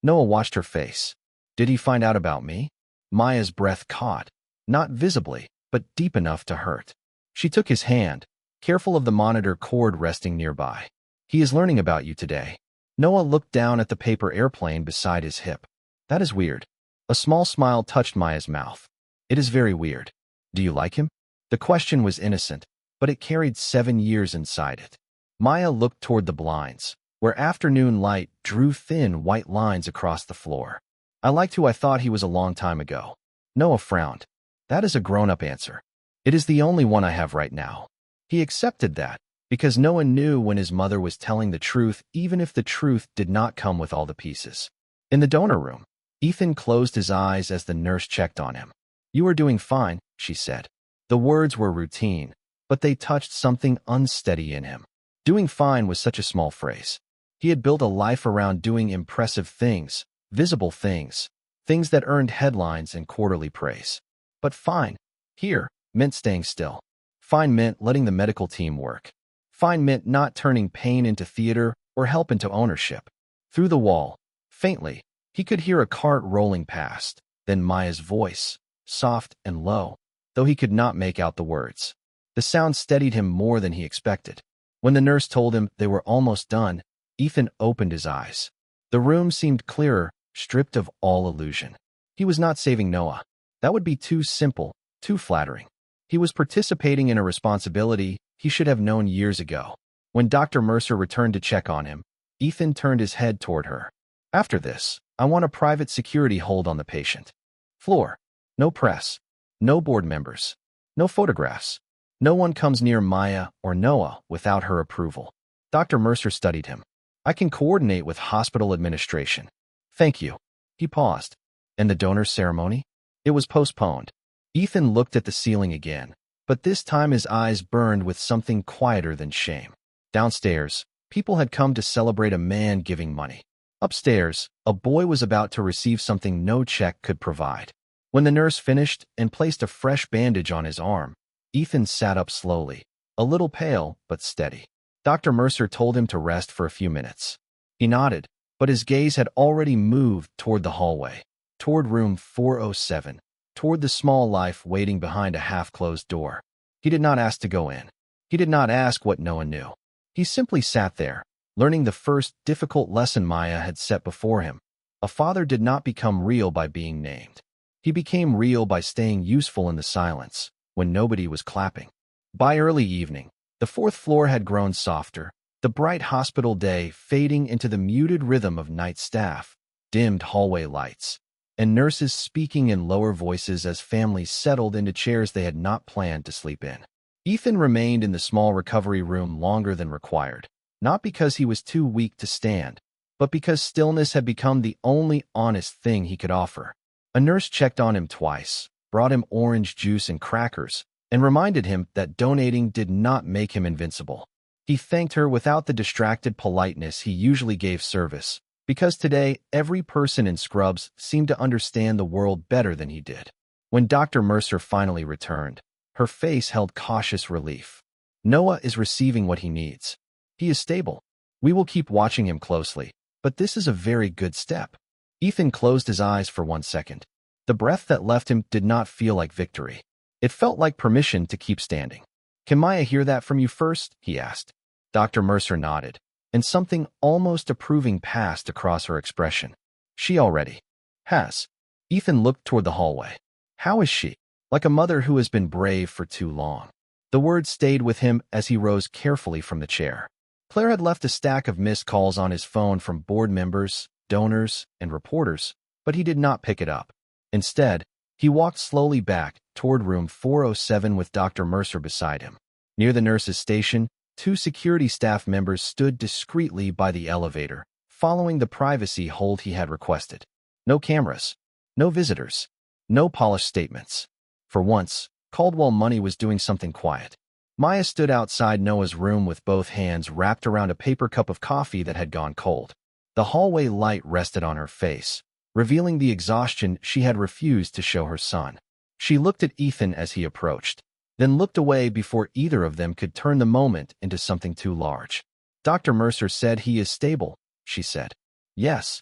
Noah watched her face. "Did he find out about me?" Maya's breath caught, not visibly, but deep enough to hurt. She took his hand, careful of the monitor cord resting nearby. "He is learning about you today." Noah looked down at the paper airplane beside his hip. "That is weird." A small smile touched Maya's mouth. "It is very weird. Do you like him?" The question was innocent, but it carried 7 years inside it. Maya looked toward the blinds, where afternoon light drew thin white lines across the floor. "I liked who I thought he was a long time ago." Noah frowned. "That is a grown-up answer. It is the only one I have right now." He accepted that, because Noah knew when his mother was telling the truth, even if the truth did not come with all the pieces. In the donor room, Ethan closed his eyes as the nurse checked on him. "You are doing fine," she said. The words were routine, but they touched something unsteady in him. Doing fine was such a small phrase. He had built a life around doing impressive things, visible things, things that earned headlines and quarterly praise. But fine, here, meant staying still. Fine meant letting the medical team work. Fine meant not turning pain into theater or help into ownership. Through the wall, faintly, he could hear a cart rolling past, then Maya's voice, soft and low, though he could not make out the words. The sound steadied him more than he expected. When the nurse told him they were almost done, Ethan opened his eyes. The room seemed clearer, stripped of all illusion. He was not saving Noah. That would be too simple, too flattering. He was participating in a responsibility he should have known years ago. When Dr. Mercer returned to check on him, Ethan turned his head toward her. "After this, I want a private security hold on the patient. Floor. No press. No board members. No photographs. No one comes near Maya or Noah without her approval." Dr. Mercer studied him. "I can coordinate with hospital administration." "Thank you." He paused. "And the donor ceremony?" It was postponed. Ethan looked at the ceiling again, but this time his eyes burned with something quieter than shame. Downstairs, people had come to celebrate a man giving money. Upstairs, a boy was about to receive something no check could provide. When the nurse finished and placed a fresh bandage on his arm, Ethan sat up slowly, a little pale but steady. Dr. Mercer told him to rest for a few minutes. He nodded, but his gaze had already moved toward the hallway, toward room 407, toward the small life waiting behind a half-closed door. He did not ask to go in. He did not ask what Noah knew. He simply sat there, learning the first difficult lesson Maya had set before him. A father did not become real by being named. He became real by staying useful in the silence, when nobody was clapping. By early evening, The fourth floor had grown softer, the bright hospital day fading into the muted rhythm of night staff, dimmed hallway lights, and nurses speaking in lower voices as families settled into chairs they had not planned to sleep in. Ethan remained in the small recovery room longer than required, not because he was too weak to stand, but because stillness had become the only honest thing he could offer. A nurse checked on him twice, brought him orange juice and crackers, and reminded him that donating did not make him invincible. He thanked her without the distracted politeness he usually gave service, because today every person in Scrubs seemed to understand the world better than he did. When Dr. Mercer finally returned, her face held cautious relief. Noah is receiving what he needs. He is stable. We will keep watching him closely, but this is a very good step. Ethan closed his eyes for 1 second. The breath that left him did not feel like victory. It felt like permission to keep standing. "Can Maya hear that from you first?" he asked. Dr. Mercer nodded, and something almost approving passed across her expression. "She already has." Ethan looked toward the hallway. "How is she?" "Like a mother who has been brave for too long." The words stayed with him as he rose carefully from the chair. Claire had left a stack of missed calls on his phone from board members, donors, and reporters, but he did not pick it up. Instead, he walked slowly back toward room 407 with Dr. Mercer beside him. Near the nurse's station, 2 security staff members stood discreetly by the elevator, following the privacy hold he had requested. No cameras, no visitors, no polished statements. For once, Caldwell Money was doing something quiet. Maya stood outside Noah's room with both hands wrapped around a paper cup of coffee that had gone cold. The hallway light rested on her face, revealing the exhaustion she had refused to show her son. She looked at Ethan as he approached, then looked away before either of them could turn the moment into something too large. "Dr. Mercer said he is stable," she said. "Yes.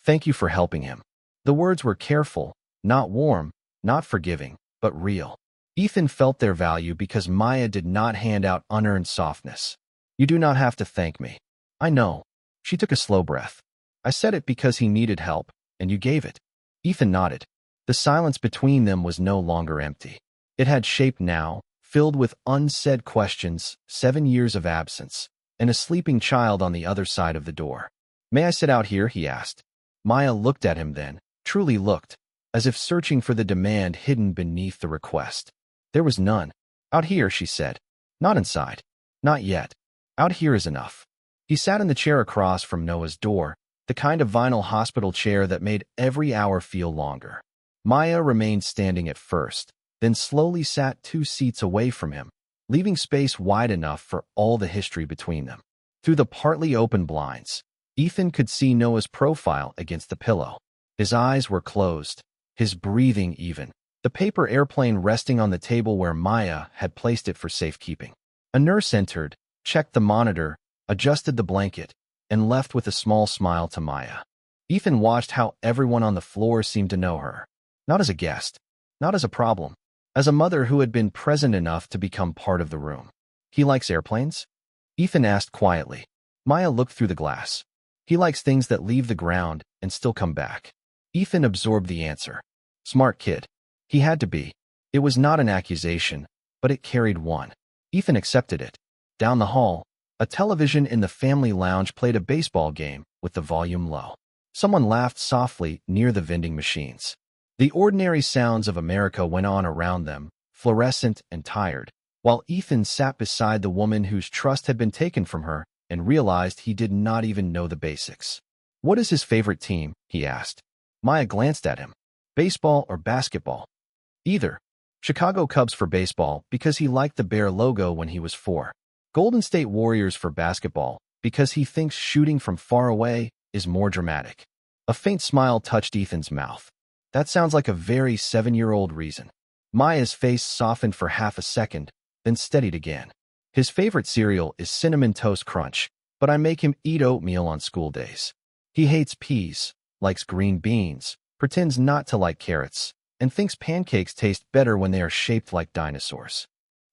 Thank you for helping him." The words were careful, not warm, not forgiving, but real. Ethan felt their value because Maya did not hand out unearned softness. "You do not have to thank me. I know." She took a slow breath. "I said it because he needed help, and you gave it." Ethan nodded. The silence between them was no longer empty. It had shape now, filled with unsaid questions, 7 years of absence, and a sleeping child on the other side of the door. "May I sit out here?" he asked. Maya looked at him then, truly looked, as if searching for the demand hidden beneath the request. There was none. "Out here," she said. "Not inside. Not yet. Out here is enough." He sat in the chair across from Noah's door, the kind of vinyl hospital chair that made every hour feel longer. Maya remained standing at first, then slowly sat 2 seats away from him, leaving space wide enough for all the history between them. Through the partly open blinds, Ethan could see Noah's profile against the pillow. His eyes were closed, his breathing even, the paper airplane resting on the table where Maya had placed it for safekeeping. A nurse entered, checked the monitor, adjusted the blanket, and left with a small smile to Maya. Ethan watched how everyone on the floor seemed to know her. Not as a guest, not as a problem, as a mother who had been present enough to become part of the room. "He likes airplanes?" Ethan asked quietly. Maya looked through the glass. "He likes things that leave the ground and still come back." Ethan absorbed the answer. Smart kid. He had to be. It was not an accusation, but it carried one. Ethan accepted it. Down the hall, a television in the family lounge played a baseball game with the volume low. Someone laughed softly near the vending machines. The ordinary sounds of America went on around them, fluorescent and tired, while Ethan sat beside the woman whose trust had been taken from her and realized he did not even know the basics. "What is his favorite team?" he asked. Maya glanced at him. "Baseball or basketball?" "Either. Chicago Cubs for baseball because he liked the Bear logo when he was 4. Golden State Warriors for basketball because he thinks shooting from far away is more dramatic." A faint smile touched Ethan's mouth. "That sounds like a very 7-year-old reason." Maya's face softened for half a second, then steadied again. "His favorite cereal is Cinnamon Toast Crunch, but I make him eat oatmeal on school days. He hates peas, likes green beans, pretends not to like carrots, and thinks pancakes taste better when they are shaped like dinosaurs."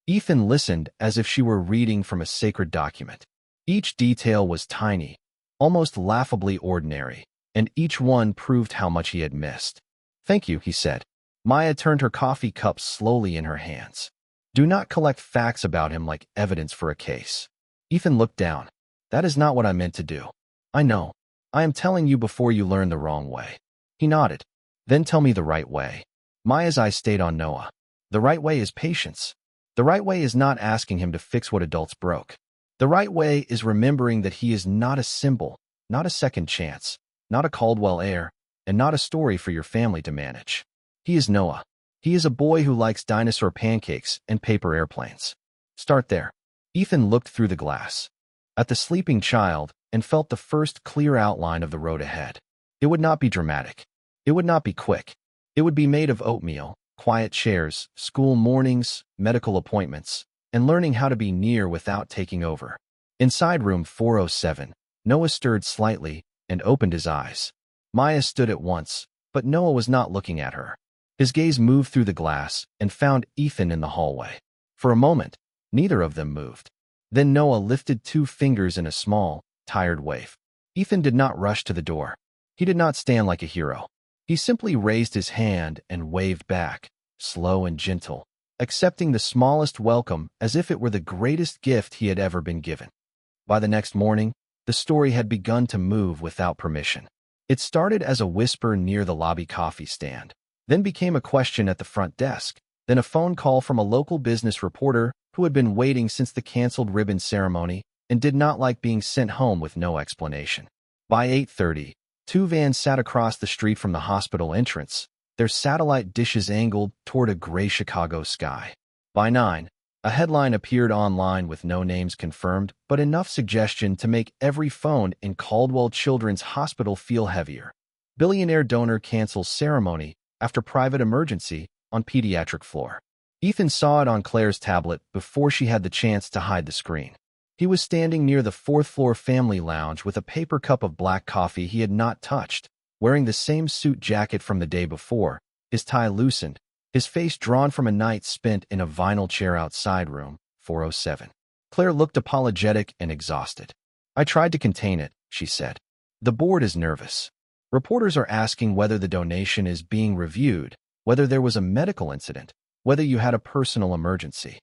Ethan listened as if she were reading from a sacred document. Each detail was tiny, almost laughably ordinary, and each one proved how much he had missed. "Thank you," he said. Maya turned her coffee cup slowly in her hands. Do not collect facts about him like evidence for a case. Ethan looked down. That is not what I meant to do. I know. I am telling you before you learn the wrong way. He nodded. Then tell me the right way. Maya's eyes stayed on Noah. The right way is patience. The right way is not asking him to fix what adults broke. The right way is remembering that he is not a symbol, not a second chance, not a Caldwell heir, and not a story for your family to manage. He is Noah. He is a boy who likes dinosaur pancakes and paper airplanes. Start there. Ethan looked through the glass at the sleeping child and felt the first clear outline of the road ahead. It would not be dramatic. It would not be quick. It would be made of oatmeal, quiet chairs, school mornings, medical appointments, and learning how to be near without taking over. Inside room 407, Noah stirred slightly and opened his eyes. Maya stood at once, but Noah was not looking at her. His gaze moved through the glass and found Ethan in the hallway. For a moment, neither of them moved. Then Noah lifted 2 fingers in a small, tired wave. Ethan did not rush to the door. He did not stand like a hero. He simply raised his hand and waved back, slow and gentle, accepting the smallest welcome as if it were the greatest gift he had ever been given. By the next morning, the story had begun to move without permission. It started as a whisper near the lobby coffee stand, then became a question at the front desk, then a phone call from a local business reporter who had been waiting since the canceled ribbon ceremony and did not like being sent home with no explanation. By 8:30, 2 vans sat across the street from the hospital entrance, their satellite dishes angled toward a gray Chicago sky. By 9, a headline appeared online with no names confirmed, but enough suggestion to make every phone in Caldwell Children's Hospital feel heavier. Billionaire donor cancels ceremony after private emergency on pediatric floor. Ethan saw it on Claire's tablet before she had the chance to hide the screen. He was standing near the 4th-floor family lounge with a paper cup of black coffee he had not touched, wearing the same suit jacket from the day before, his tie loosened, his face drawn from a night spent in a vinyl chair outside room 407. Claire looked apologetic and exhausted. I tried to contain it, she said. The board is nervous. Reporters are asking whether the donation is being reviewed, whether there was a medical incident, whether you had a personal emergency.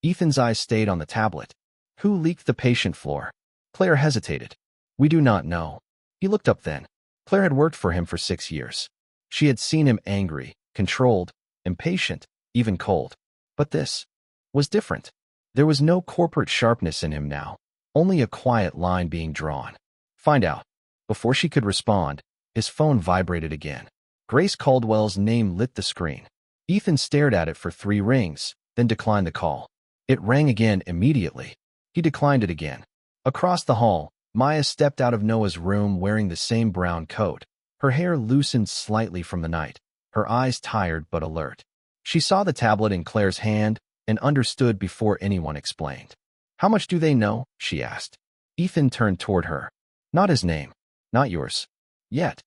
Ethan's eyes stayed on the tablet. Who leaked the patient floor? Claire hesitated. We do not know. He looked up then. Claire had worked for him for 6 years. She had seen him angry, controlled, impatient, even cold. But this was different. There was no corporate sharpness in him now, only a quiet line being drawn. Find out. Before she could respond, his phone vibrated again. Grace Caldwell's name lit the screen. Ethan stared at it for 3 rings, then declined the call. It rang again immediately. He declined it again. Across the hall, Maya stepped out of Noah's room wearing the same brown coat. Her hair loosened slightly from the night, her eyes tired but alert. She saw the tablet in Claire's hand and understood before anyone explained. How much do they know? She asked. Ethan turned toward her. Not his name. Not yours. Yet.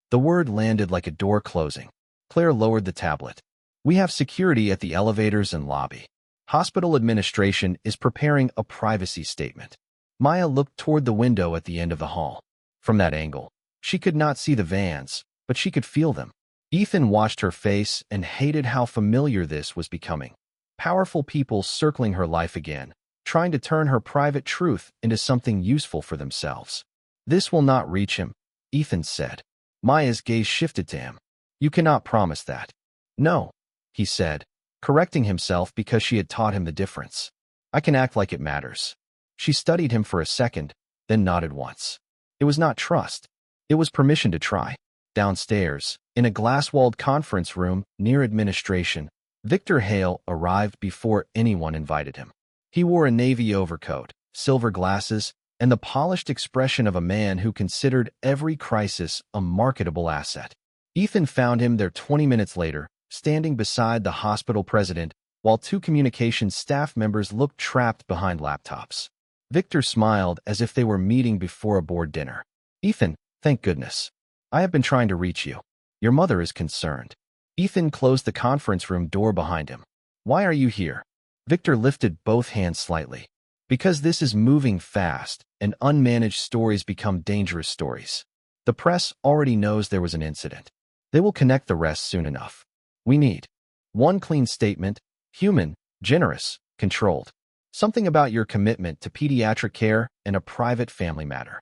The word landed like a door closing. Claire lowered the tablet. We have security at the elevators and lobby. Hospital administration is preparing a privacy statement. Maya looked toward the window at the end of the hall. From that angle, she could not see the vans, but she could feel them. Ethan watched her face and hated how familiar this was becoming. Powerful people circling her life again, trying to turn her private truth into something useful for themselves. This will not reach him, Ethan said. Maya's gaze shifted to him. You cannot promise that. No, he said, correcting himself because she had taught him the difference. I can act like it matters. She studied him for a second, then nodded once. It was not trust. It was permission to try. Downstairs, in a glass-walled conference room near administration, Victor Hale arrived before anyone invited him. He wore a navy overcoat, silver glasses, and the polished expression of a man who considered every crisis a marketable asset. Ethan found him there 20 minutes later, standing beside the hospital president, while 2 communications staff members looked trapped behind laptops. Victor smiled as if they were meeting before a board dinner. Ethan, thank goodness. I have been trying to reach you. Your mother is concerned. Ethan closed the conference room door behind him. Why are you here? Victor lifted both hands slightly. Because this is moving fast, and unmanaged stories become dangerous stories. The press already knows there was an incident. They will connect the rest soon enough. We need one clean statement, human, Generous, controlled. Something about your commitment to pediatric care and a private family matter.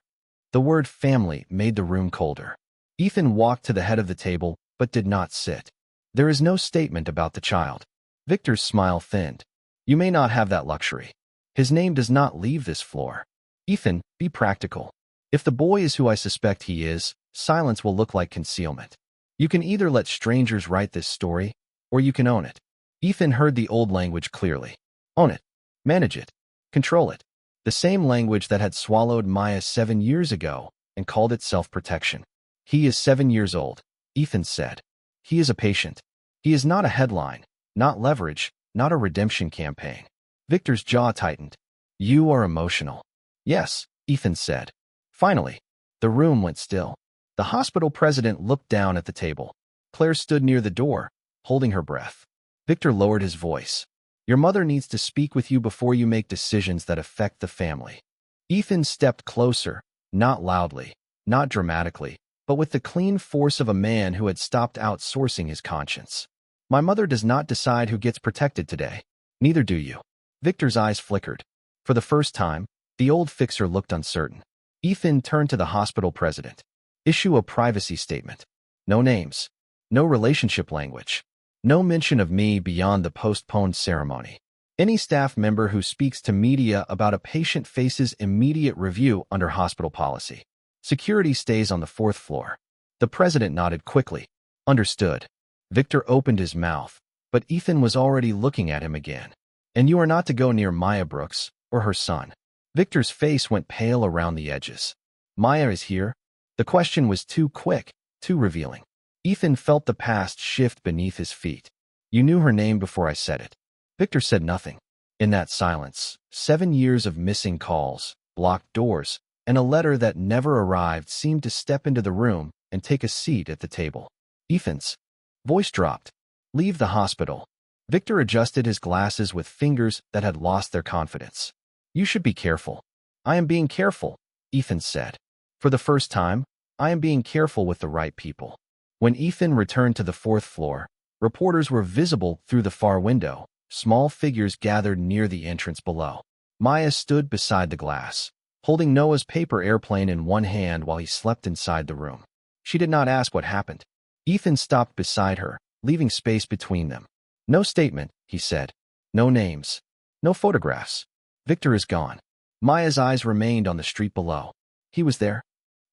The word family made the room colder. Ethan walked to the head of the table, but did not sit. There is no statement about the child. Victor's smile thinned. You may not have that luxury. His name does not leave this floor. Ethan, be practical. If the boy is who I suspect he is, silence will look like concealment. You can either let strangers write this story, or you can own it. Ethan heard the old language clearly. Own it. Manage it. Control it. The same language that had swallowed Maya 7 years ago and called it self-protection. He is 7 years old, Ethan said. He is a patient. He is not a headline, not leverage, not a redemption campaign. Victor's jaw tightened. You are emotional. Yes, Ethan said. Finally, the room went still. The hospital president looked down at the table. Claire stood near the door, holding her breath. Victor lowered his voice. Your mother needs to speak with you before you make decisions that affect the family. Ethan stepped closer, not loudly, not dramatically, but with the clean force of a man who had stopped outsourcing his conscience. My mother does not decide who gets protected today. Neither do you. Victor's eyes flickered. For the first time, the old fixer looked uncertain. Ethan turned to the hospital president. Issue a privacy statement. No names. No relationship language. No mention of me beyond the postponed ceremony. Any staff member who speaks to media about a patient faces immediate review under hospital policy. Security stays on the 4th floor. The president nodded quickly. Understood. Victor opened his mouth, but Ethan was already looking at him again. And you are not to go near Maya Brooks or her son. Victor's face went pale around the edges. Maya is here? The question was too quick, too revealing. Ethan felt the past shift beneath his feet. You knew her name before I said it. Victor said nothing. In that silence, 7 years of missing calls, blocked doors, and a letter that never arrived seemed to step into the room and take a seat at the table. Ethan's voice dropped. Leave the hospital. Victor adjusted his glasses with fingers that had lost their confidence. You should be careful. I am being careful, Ethan said. For the first time, I am being careful with the right people. When Ethan returned to the 4th floor, reporters were visible through the far window, small figures gathered near the entrance below. Maya stood beside the glass, holding Noah's paper airplane in one hand while he slept inside the room. She did not ask what happened. Ethan stopped beside her, leaving space between them. No statement, he said. No names. No photographs. Victor is gone. Maya's eyes remained on the street below. He was there?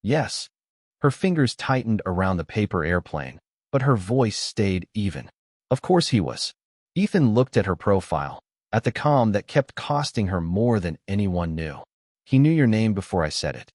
Yes. Her fingers tightened around the paper airplane, but her voice stayed even. Of course he was. Ethan looked at her profile, at the calm that kept costing her more than anyone knew. He knew your name before I said it.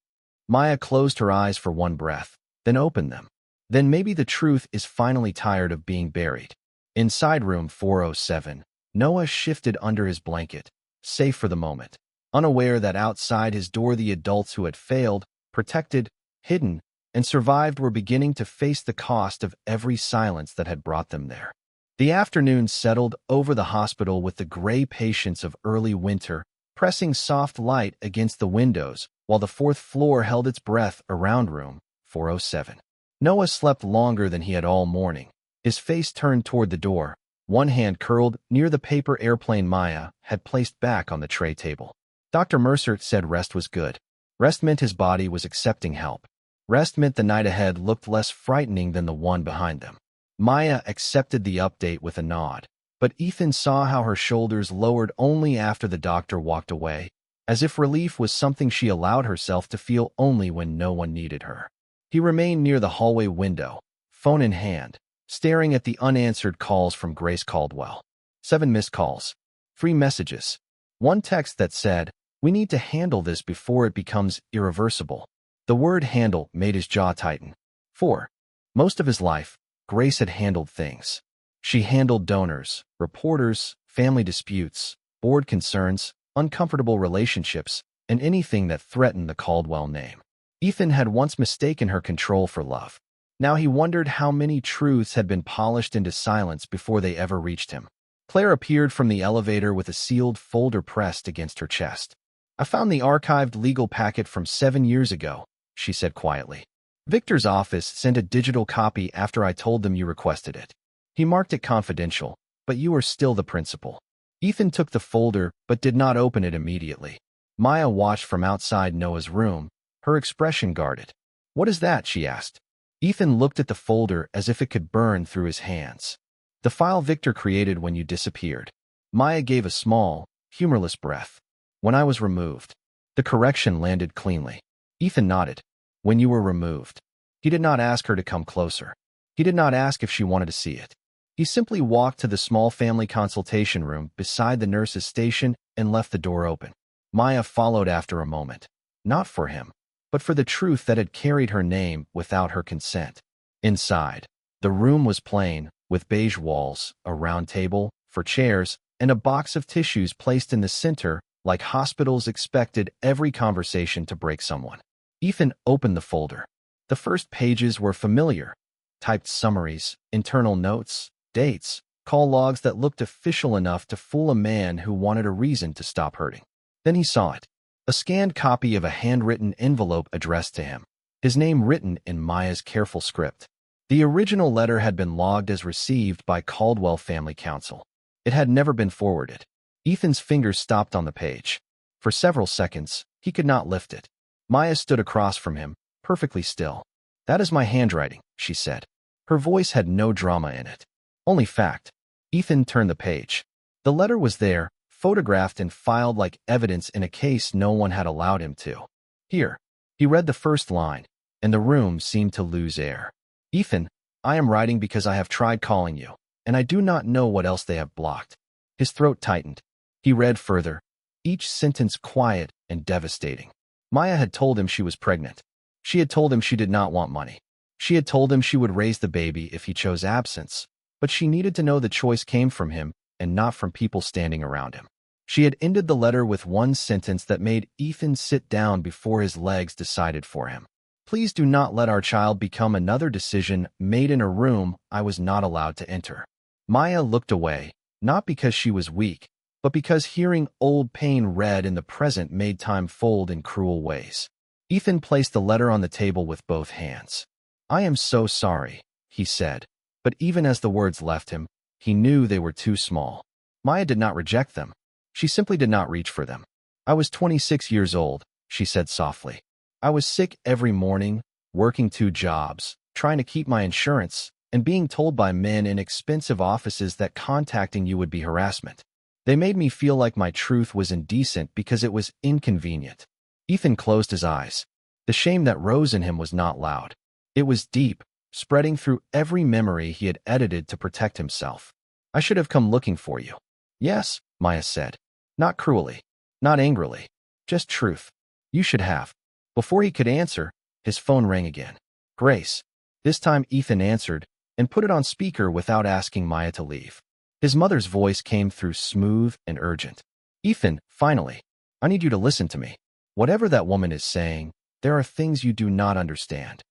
Maya closed her eyes for one breath, then opened them. Then maybe the truth is finally tired of being buried. Inside room 407, Noah shifted under his blanket, safe for the moment, unaware that outside his door the adults who had failed, protected, hidden, and survived were beginning to face the cost of every silence that had brought them there. The afternoon settled over the hospital with the gray patience of early winter, pressing soft light against the windows, while the 4th floor held its breath around room 407. Noah slept longer than he had all morning, his face turned toward the door, one hand curled near the paper airplane Maya had placed back on the tray table. Dr. Mercer said rest was good. Rest meant his body was accepting help. Rest meant the night ahead looked less frightening than the one behind them. Maya accepted the update with a nod, but Ethan saw how her shoulders lowered only after the doctor walked away, as if relief was something she allowed herself to feel only when no one needed her. He remained near the hallway window, phone in hand, staring at the unanswered calls from Grace Caldwell. 7 missed calls. 3 messages. One text that said, "We need to handle this before it becomes irreversible." The word handle made his jaw tighten. 4. Most of his life, Grace had handled things. She handled donors, reporters, family disputes, board concerns, uncomfortable relationships, and anything that threatened the Caldwell name. Ethan had once mistaken her control for love. Now he wondered how many truths had been polished into silence before they ever reached him. Claire appeared from the elevator with a sealed folder pressed against her chest. I found the archived legal packet from 7 years ago, she said quietly. Victor's office sent a digital copy after I told them you requested it. He marked it confidential, but you are still the principal. Ethan took the folder but did not open it immediately. Maya watched from outside Noah's room, her expression guarded. "What is that?" she asked. Ethan looked at the folder as if it could burn through his hands. "The file Victor created when you disappeared." Maya gave a small, humorless breath. "When I was removed." The correction landed cleanly. Ethan nodded. "When you were removed." He did not ask her to come closer. He did not ask if she wanted to see it. He simply walked to the small family consultation room beside the nurse's station and left the door open. Maya followed after a moment. Not for him, but for the truth that had carried her name without her consent. Inside, the room was plain, with beige walls, a round table, 4 chairs, and a box of tissues placed in the center, like hospitals expected every conversation to break someone. Ethan opened the folder. The first pages were familiar. Typed summaries, internal notes, dates, call logs that looked official enough to fool a man who wanted a reason to stop hurting. Then he saw it. A scanned copy of a handwritten envelope addressed to him, his name written in Maya's careful script. The original letter had been logged as received by Caldwell Family Council. It had never been forwarded. Ethan's fingers stopped on the page. For several seconds, he could not lift it. Maya stood across from him, perfectly still. "That is my handwriting," she said. Her voice had no drama in it. Only fact. Ethan turned the page. The letter was there, photographed and filed like evidence in a case no one had allowed him to. "Here." He read the first line, and the room seemed to lose air. "Ethan, I am writing because I have tried calling you, and I do not know what else they have blocked." His throat tightened. He read further, each sentence quiet and devastating. Maya had told him she was pregnant. She had told him she did not want money. She had told him she would raise the baby if he chose absence, but she needed to know the choice came from him and not from people standing around him. She had ended the letter with one sentence that made Ethan sit down before his legs decided for him. "Please do not let our child become another decision made in a room I was not allowed to enter." Maya looked away, not because she was weak, but because hearing old pain read in the present made time fold in cruel ways. Ethan placed the letter on the table with both hands. "I am so sorry," he said, but even as the words left him, he knew they were too small. Maya did not reject them. She simply did not reach for them. "I was 26 years old," she said softly. "I was sick every morning, working 2 jobs, trying to keep my insurance, and being told by men in expensive offices that contacting you would be harassment. They made me feel like my truth was indecent because it was inconvenient." Ethan closed his eyes. The shame that rose in him was not loud. It was deep, spreading through every memory he had edited to protect himself. "I should have come looking for you." "Yes," Maya said. Not cruelly, not angrily, just truth. "You should have." Before he could answer, his phone rang again. Grace. This time Ethan answered and put it on speaker without asking Maya to leave. His mother's voice came through smooth and urgent. "Ethan, finally, I need you to listen to me. Whatever that woman is saying, there are things you do not understand."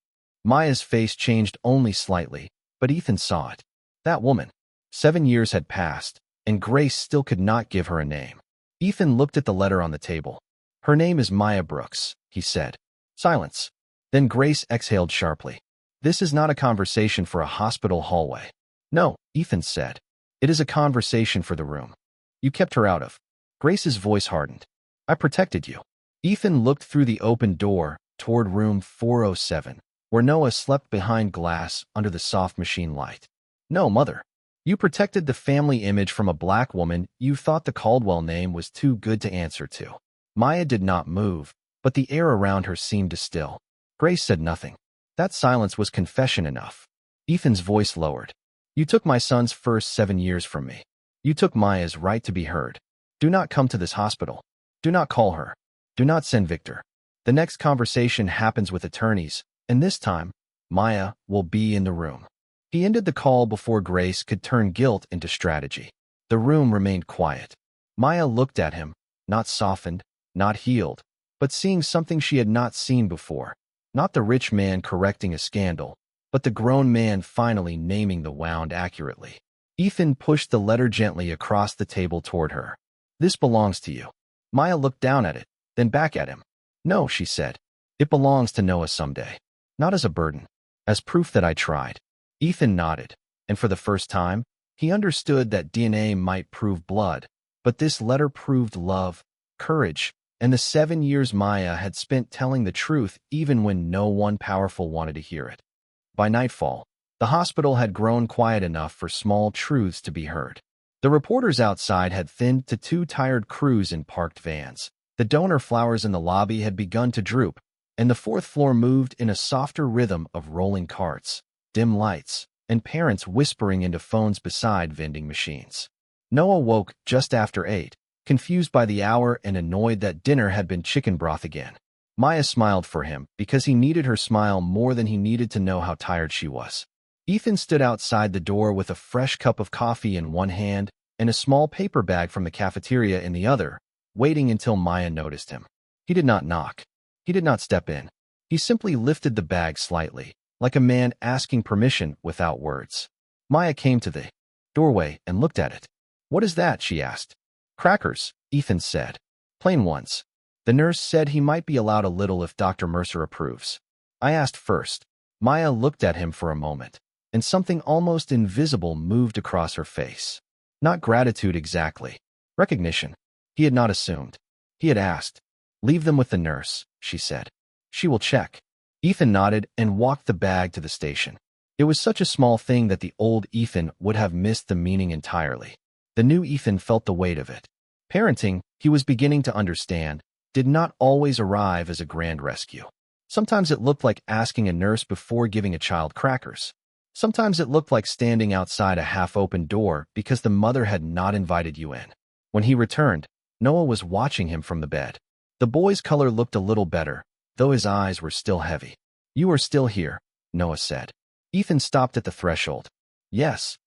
Maya's face changed only slightly, but Ethan saw it. That woman. 7 years had passed, and Grace still could not give her a name. Ethan looked at the letter on the table. "Her name is Maya Brooks," he said. Silence. Then Grace exhaled sharply. "This is not a conversation for a hospital hallway." "No," Ethan said. "It is a conversation for the room you kept her out of." Grace's voice hardened. "I protected you." Ethan looked through the open door toward room 407, where Noah slept behind glass under the soft machine light. "No, Mother. You protected the family image from a black woman you thought the Caldwell name was too good to answer to." Maya did not move, but the air around her seemed to still. Grace said nothing. That silence was confession enough. Ethan's voice lowered. "You took my son's first 7 years from me. You took Maya's right to be heard. Do not come to this hospital. Do not call her. Do not send Victor. The next conversation happens with attorneys, and this time, Maya will be in the room." He ended the call before Grace could turn guilt into strategy. The room remained quiet. Maya looked at him, not softened, not healed, but seeing something she had not seen before. Not the rich man correcting a scandal, but the grown man finally naming the wound accurately. Ethan pushed the letter gently across the table toward her. "This belongs to you." Maya looked down at it, then back at him. "No," she said. "It belongs to Noah someday. Not as a burden. As proof that I tried." Ethan nodded, and for the first time, he understood that DNA might prove blood, But this letter proved love, courage, and the 7 years Maya had spent telling the truth even when no one powerful wanted to hear it. By nightfall, the hospital had grown quiet enough for small truths to be heard. The reporters outside had thinned to 2 tired crews in parked vans. The donor flowers in the lobby had begun to droop, and the 4th floor moved in a softer rhythm of rolling carts, dim lights, and parents whispering into phones beside vending machines. Noah woke just after 8, confused by the hour and annoyed that dinner had been chicken broth again. Maya smiled for him because he needed her smile more than he needed to know how tired she was. Ethan stood outside the door with a fresh cup of coffee in one hand and a small paper bag from the cafeteria in the other, waiting until Maya noticed him. He did not knock. He did not step in. He simply lifted the bag slightly, like a man asking permission without words. Maya came to the doorway and looked at it. "What is that?" she asked. "Crackers," Ethan said. "Plain ones. The nurse said he might be allowed a little if Dr. Mercer approves." "I asked first." Maya looked at him for a moment, and something almost invisible moved across her face. Not gratitude exactly. Recognition. He had not assumed. He had asked. "Leave them with the nurse," she said. "She will check." Ethan nodded and walked the bag to the station. It was such a small thing that the old Ethan would have missed the meaning entirely. The new Ethan felt the weight of it. Parenting, he was beginning to understand, did not always arrive as a grand rescue. Sometimes it looked like asking a nurse before giving a child crackers. Sometimes it looked like standing outside a half-open door because the mother had not invited you in. When he returned, Noah was watching him from the bed. The boy's color looked a little better, though his eyes were still heavy. "You are still here," Noah said. Ethan stopped at the threshold. "Yes."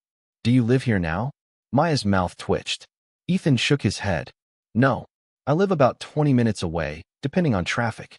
"Do you live here now?" Maya's mouth twitched. Ethan shook his head. "No. I live about 20 minutes away, depending on traffic."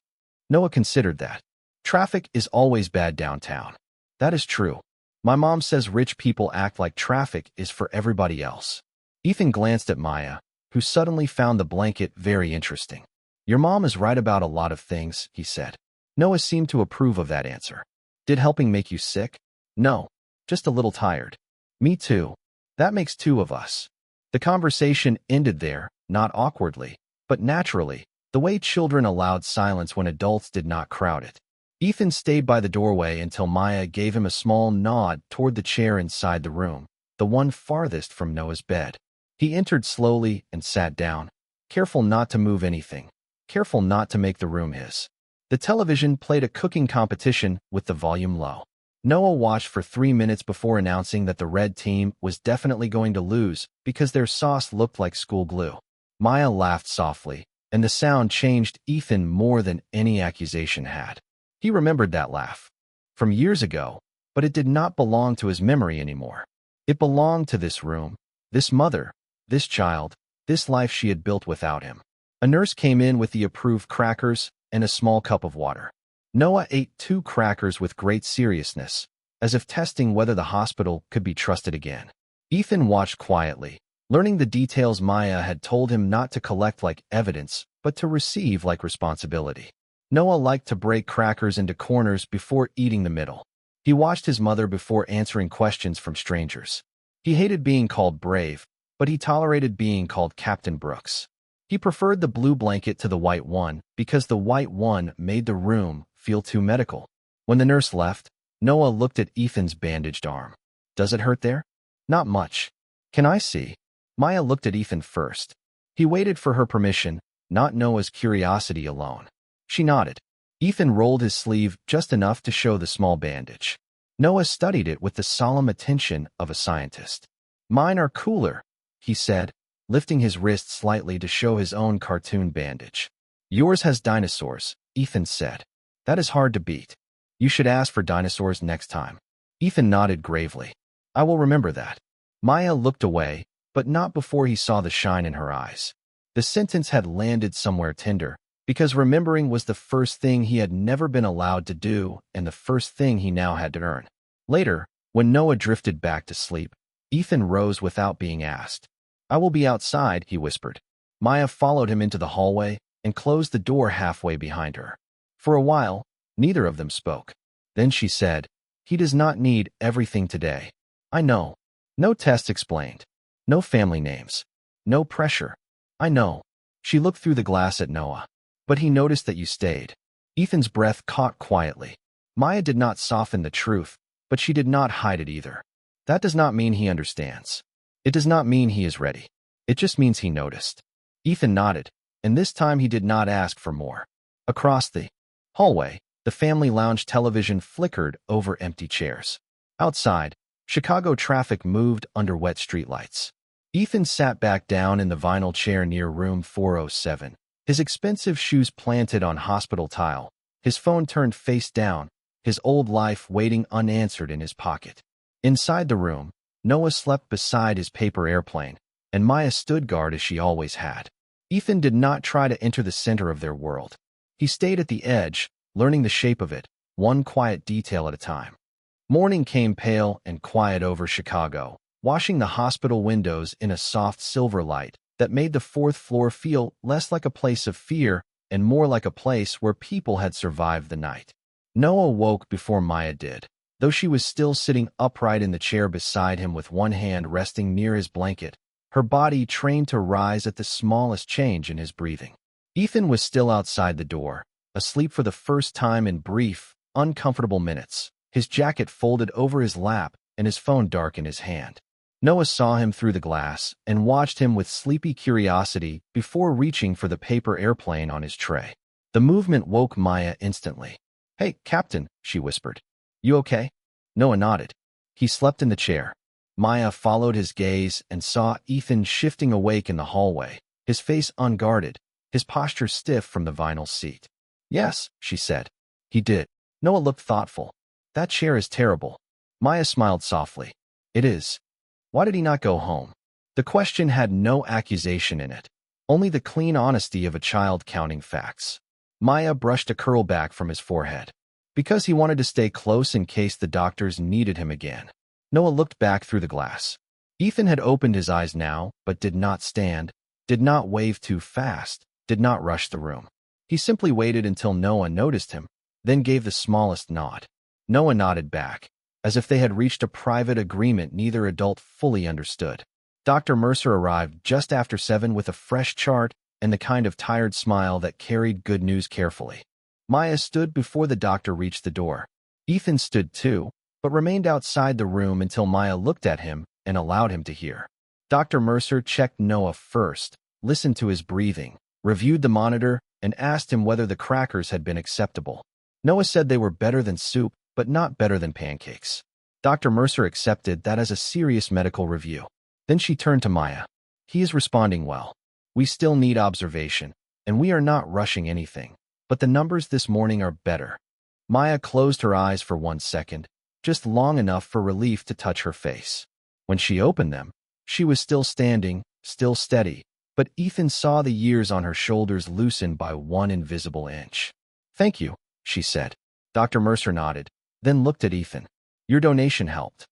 Noah considered that. Traffic is always bad downtown. That is true. My mom says rich people act like traffic is for everybody else. Ethan glanced at Maya, who suddenly found the blanket very interesting. "Your mom is right about a lot of things," he said. Noah seemed to approve of that answer. "Did helping make you sick?" "No. Just a little tired." "Me too. That makes 2 of us." The conversation ended there, not awkwardly, but naturally, the way children allowed silence when adults did not crowd it. Ethan stayed by the doorway until Maya gave him a small nod toward the chair inside the room, the one farthest from Noah's bed. He entered slowly and sat down, careful not to move anything, careful not to make the room his. The television played a cooking competition with the volume low. Noah watched for 3 minutes before announcing that the red team was definitely going to lose because their sauce looked like school glue. Maya laughed softly, and the sound changed Ethan more than any accusation had. He remembered that laugh from years ago, but it did not belong to his memory anymore. It belonged to this room, this mother, this child, this life she had built without him. A nurse came in with the approved crackers and a small cup of water. Noah ate 2 crackers with great seriousness, as if testing whether the hospital could be trusted again. Ethan watched quietly, learning the details Maya had told him not to collect like evidence, but to receive like responsibility. Noah liked to break crackers into corners before eating the middle. He watched his mother before answering questions from strangers. He hated being called brave, but he tolerated being called Captain Brooks. He preferred the blue blanket to the white one because the white one made the room feel too medical. When the nurse left, Noah looked at Ethan's bandaged arm. "Does it hurt there?" "Not much." "Can I see?" Maya looked at Ethan first. He waited for her permission, not Noah's curiosity alone. She nodded. Ethan rolled his sleeve just enough to show the small bandage. Noah studied it with the solemn attention of a scientist. "Mine are cooler," he said, lifting his wrist slightly to show his own cartoon bandage. "Yours has dinosaurs," Ethan said. "That is hard to beat. You should ask for dinosaurs next time." Ethan nodded gravely. "I will remember that." Maya looked away, but not before he saw the shine in her eyes. The sentence had landed somewhere tender, because remembering was the first thing he had never been allowed to do and the first thing he now had to earn. Later, when Noah drifted back to sleep, Ethan rose without being asked. "I will be outside," he whispered. Maya followed him into the hallway and closed the door halfway behind her. For a while, neither of them spoke. Then she said, "He does not need everything today." "I know." No tests explained. No family names. No pressure. I know. She looked through the glass at Noah. But he noticed that you stayed. Ethan's breath caught quietly. Maya did not soften the truth, but she did not hide it either. That does not mean he understands. It does not mean he is ready. It just means he noticed. Ethan nodded, and this time he did not ask for more. Across the hallway, the family lounge television flickered over empty chairs. Outside, Chicago traffic moved under wet streetlights. Ethan sat back down in the vinyl chair near room 407, his expensive shoes planted on hospital tile, his phone turned face down, his old life waiting unanswered in his pocket. Inside the room, Noah slept beside his paper airplane, and Maya stood guard as she always had. Ethan did not try to enter the center of their world. He stayed at the edge, learning the shape of it, one quiet detail at a time. Morning came pale and quiet over Chicago, washing the hospital windows in a soft silver light that made the fourth floor feel less like a place of fear and more like a place where people had survived the night. Noah woke before Maya did, though she was still sitting upright in the chair beside him with one hand resting near his blanket, her body trained to rise at the smallest change in his breathing. Ethan was still outside the door, asleep for the first time in brief, uncomfortable minutes, his jacket folded over his lap and his phone dark in his hand. Noah saw him through the glass and watched him with sleepy curiosity before reaching for the paper airplane on his tray. The movement woke Maya instantly. "Hey, Captain," she whispered. "You okay?" Noah nodded. He slept in the chair. Maya followed his gaze and saw Ethan shifting awake in the hallway, his face unguarded, his posture stiff from the vinyl seat. "Yes," she said. "He did." Noah looked thoughtful. "That chair is terrible." Maya smiled softly. "It is. Why did he not go home?" The question had no accusation in it, only the clean honesty of a child counting facts. Maya brushed a curl back from his forehead. "Because he wanted to stay close in case the doctors needed him again." Noah looked back through the glass. Ethan had opened his eyes now, but did not stand, did not wave too fast, did not rush the room. He simply waited until Noah noticed him, then gave the smallest nod. Noah nodded back, as if they had reached a private agreement neither adult fully understood. Dr. Mercer arrived just after 7 with a fresh chart and the kind of tired smile that carried good news carefully. Maya stood before the doctor reached the door. Ethan stood too, but remained outside the room until Maya looked at him and allowed him to hear. Dr. Mercer checked Noah first, listened to his breathing, reviewed the monitor, and asked him whether the crackers had been acceptable. Noah said they were better than soup, but not better than pancakes. Dr. Mercer accepted that as a serious medical review. Then she turned to Maya. "He is responding well. We still need observation, and we are not rushing anything, but the numbers this morning are better." Maya closed her eyes for 1 second, just long enough for relief to touch her face. When she opened them, she was still standing, still steady, but Ethan saw the years on her shoulders loosen by 1 invisible inch. "Thank you," she said. Dr. Mercer nodded, then looked at Ethan. "Your donation helped."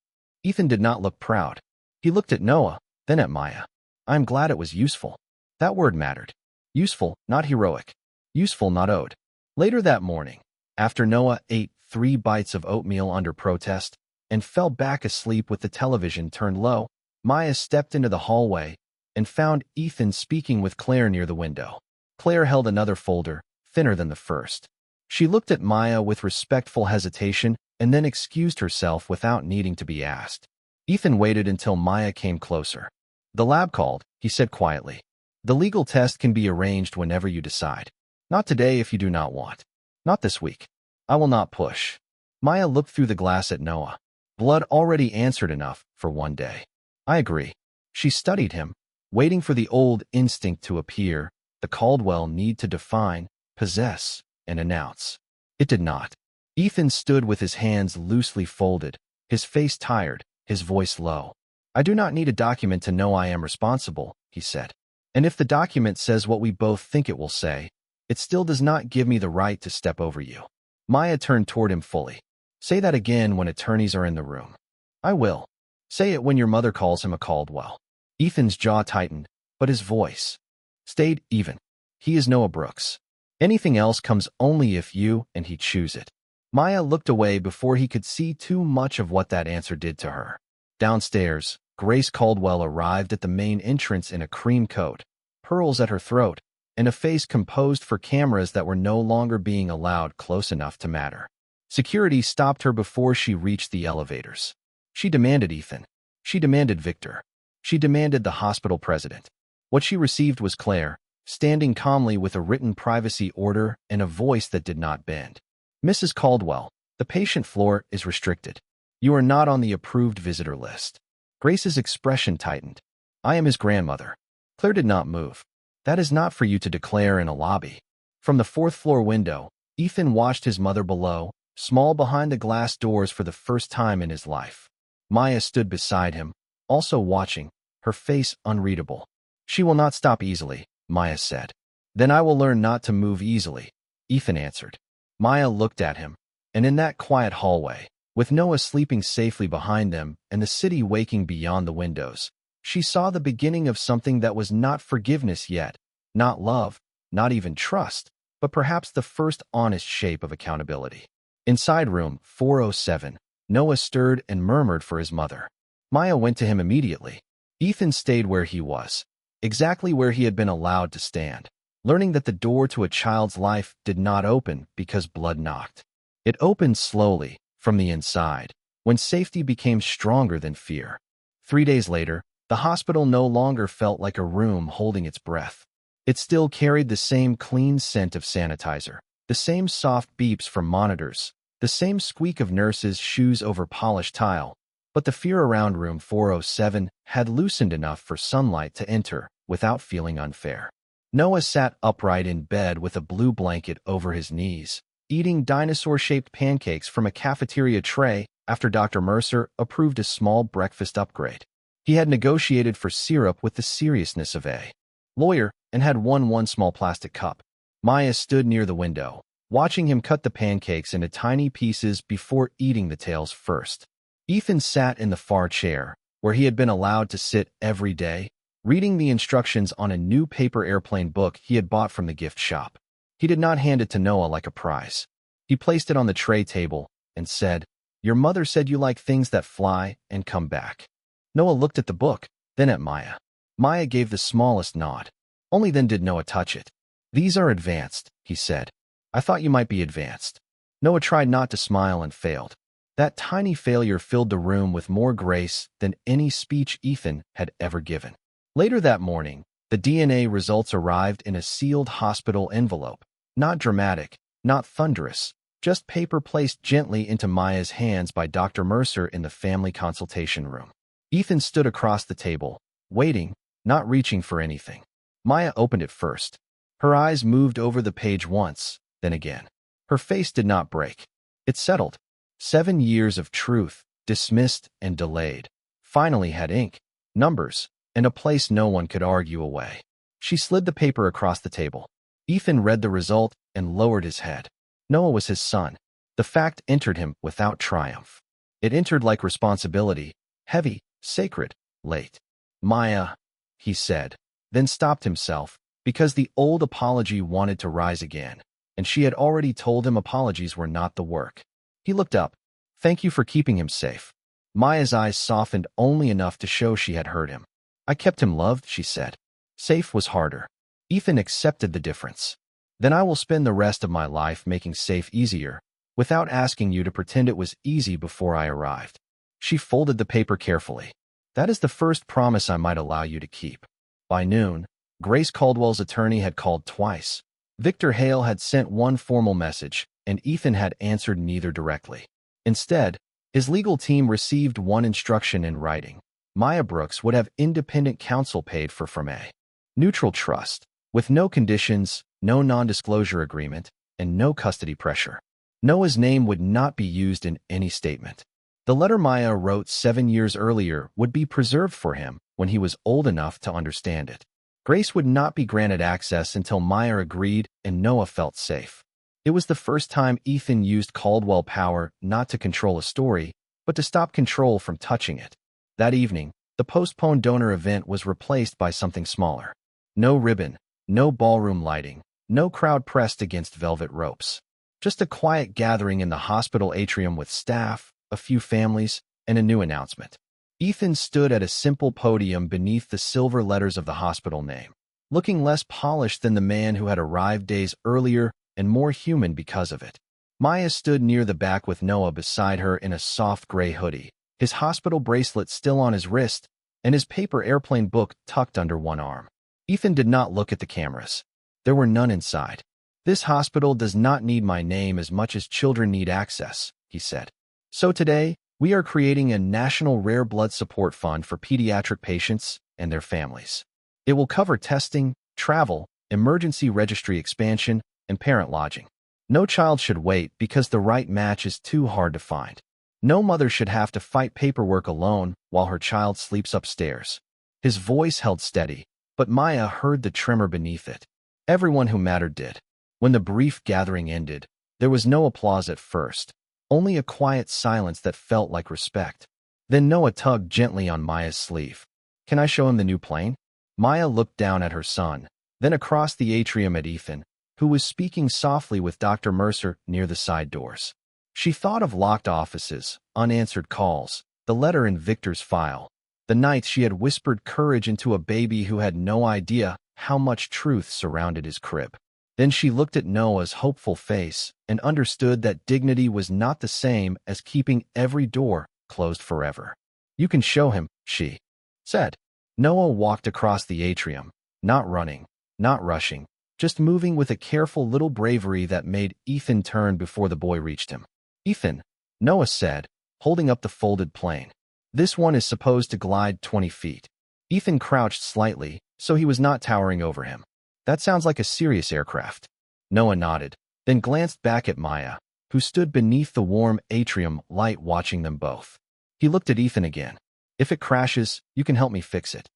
Ethan did not look proud. He looked at Noah, then at Maya. "I'm glad it was useful." That word mattered. Useful, not heroic. Useful, not owed. Later that morning, after Noah ate 3 bites of oatmeal under protest and fell back asleep with the television turned low, Maya stepped into the hallway and found Ethan speaking with Claire near the window. Claire held another folder, thinner than the first. She looked at Maya with respectful hesitation and then excused herself without needing to be asked. Ethan waited until Maya came closer. "The lab called," he said quietly. "The legal test can be arranged whenever you decide. Not today if you do not want. Not this week. I will not push." Maya looked through the glass at Noah. Blood already answered enough for 1 day. "I agree." She studied him, waiting for the old instinct to appear, the Caldwell need to define, possess, and announce. It did not. Ethan stood with his hands loosely folded, his face tired, his voice low. "I do not need a document to know I am responsible," he said. "And if the document says what we both think it will say, it still does not give me the right to step over you." Maya turned toward him fully. "Say that again when attorneys are in the room." "I will. Say it when your mother calls him a Caldwell." Ethan's jaw tightened, but his voice stayed even. "He is Noah Brooks. Anything else comes only if you and he choose it." Maya looked away before he could see too much of what that answer did to her. Downstairs, Grace Caldwell arrived at the main entrance in a cream coat, pearls at her throat, and a face composed for cameras that were no longer being allowed close enough to matter. Security stopped her before she reached the elevators. She demanded Ethan. She demanded Victor. She demanded the hospital president. What she received was Claire, standing calmly with a written privacy order and a voice that did not bend. Mrs. Caldwell, the patient floor is restricted. You are not on the approved visitor list. Grace's expression tightened. I am his grandmother. Claire did not move. That is not for you to declare in a lobby. From the fourth-floor window, Ethan watched his mother below, small behind the glass doors for the first time in his life. Maya stood beside him, also watching, her face unreadable. She will not stop easily, Maya said. Then I will learn not to move easily, Ethan answered. Maya looked at him, and in that quiet hallway, with Noah sleeping safely behind them and the city waking beyond the windows, she saw the beginning of something that was not forgiveness yet, not love, not even trust, but perhaps the first honest shape of accountability. Inside room 407, Noah stirred and murmured for his mother. Maya went to him immediately. Ethan stayed where he was, exactly where he had been allowed to stand, learning that the door to a child's life did not open because blood knocked. It opened slowly, from the inside, when safety became stronger than fear. 3 days later, the hospital no longer felt like a room holding its breath. It still carried the same clean scent of sanitizer, the same soft beeps from monitors, the same squeak of nurses' shoes over polished tile, but the fear around room 407 had loosened enough for sunlight to enter without feeling unfair. Noah sat upright in bed with a blue blanket over his knees, eating dinosaur-shaped pancakes from a cafeteria tray after Dr. Mercer approved a small breakfast upgrade. He had negotiated for syrup with the seriousness of a lawyer and had won one small plastic cup. Maya stood near the window, watching him cut the pancakes into tiny pieces before eating the tails first. Ethan sat in the far chair, where he had been allowed to sit every day, reading the instructions on a new paper airplane book he had bought from the gift shop. He did not hand it to Noah like a prize. He placed it on the tray table and said, "Your mother said you like things that fly and come back." Noah looked at the book, then at Maya. Maya gave the smallest nod. Only then did Noah touch it. "These are advanced," he said. "I thought you might be advanced." Noah tried not to smile and failed. That tiny failure filled the room with more grace than any speech Ethan had ever given. Later that morning, the DNA results arrived in a sealed hospital envelope. Not dramatic, not thunderous, just paper placed gently into Maya's hands by Dr. Mercer in the family consultation room. Ethan stood across the table, waiting, not reaching for anything. Maya opened it first. Her eyes moved over the page once, then again. Her face did not break. It settled. 7 years of truth, dismissed and delayed, finally had ink, numbers, and a place no one could argue away. She slid the paper across the table. Ethan read the result and lowered his head. Noah was his son. The fact entered him without triumph. It entered like responsibility, heavy, sacred, late. "Maya," he said, then stopped himself, because the old apology wanted to rise again, and she had already told him apologies were not the work. He looked up. "Thank you for keeping him safe." Maya's eyes softened only enough to show she had heard him. "I kept him loved," she said. "Safe was harder." Ethan accepted the difference. "Then I will spend the rest of my life making safe easier, without asking you to pretend it was easy before I arrived." She folded the paper carefully. "That is the first promise I might allow you to keep." By noon, Grace Caldwell's attorney had called twice. Victor Hale had sent one formal message, and Ethan had answered neither directly. Instead, his legal team received one instruction in writing. Maya Brooks would have independent counsel paid for from a neutral trust, with no conditions, no non-disclosure agreement, and no custody pressure. Noah's name would not be used in any statement. The letter Maya wrote 7 years earlier would be preserved for him when he was old enough to understand it. Grace would not be granted access until Maya agreed and Noah felt safe. It was the first time Ethan used Caldwell power not to control a story, but to stop control from touching it. That evening, the postponed donor event was replaced by something smaller. No ribbon, no ballroom lighting, no crowd pressed against velvet ropes. Just a quiet gathering in the hospital atrium with staff, a few families, and a new announcement. Ethan stood at a simple podium beneath the silver letters of the hospital name, looking less polished than the man who had arrived days earlier and more human because of it. Maya stood near the back with Noah beside her in a soft gray hoodie, his hospital bracelet still on his wrist, and his paper airplane book tucked under one arm. Ethan did not look at the cameras. There were none inside. "This hospital does not need my name as much as children need access," he said. "So today, we are creating a national rare blood support fund for pediatric patients and their families. It will cover testing, travel, emergency registry expansion, and parent lodging. No child should wait because the right match is too hard to find. No mother should have to fight paperwork alone while her child sleeps upstairs." His voice held steady, but Maya heard the tremor beneath it. Everyone who mattered did. When the brief gathering ended, there was no applause at first, only a quiet silence that felt like respect. Then Noah tugged gently on Maya's sleeve. "Can I show him the new plane?" Maya looked down at her son, then across the atrium at Ethan, who was speaking softly with Dr. Mercer near the side doors. She thought of locked offices, unanswered calls, the letter in Victor's file, the nights she had whispered courage into a baby who had no idea how much truth surrounded his crib. Then she looked at Noah's hopeful face and understood that dignity was not the same as keeping every door closed forever. "You can show him," she said. Noah walked across the atrium, not running, not rushing, just moving with a careful little bravery that made Ethan turn before the boy reached him. "Ethan," Noah said, holding up the folded plane. "This one is supposed to glide 20 feet. Ethan crouched slightly, so he was not towering over him. "That sounds like a serious aircraft." Noah nodded, then glanced back at Maya, who stood beneath the warm atrium light watching them both. He looked at Ethan again. "If it crashes, you can help me fix it."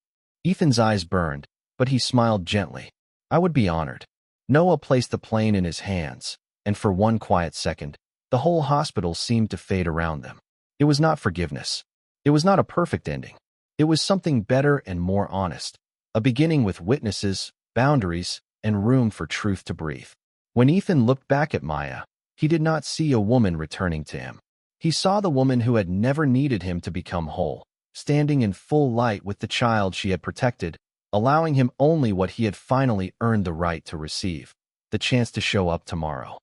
Ethan's eyes burned, but he smiled gently. "I would be honored." Noah placed the plane in his hands, and for one quiet second, the whole hospital seemed to fade around them. It was not forgiveness. It was not a perfect ending. It was something better and more honest, a beginning with witnesses, boundaries, and room for truth to breathe. When Ethan looked back at Maya, he did not see a woman returning to him. He saw the woman who had never needed him to become whole, standing in full light with the child she had protected, allowing him only what he had finally earned the right to receive, the chance to show up tomorrow.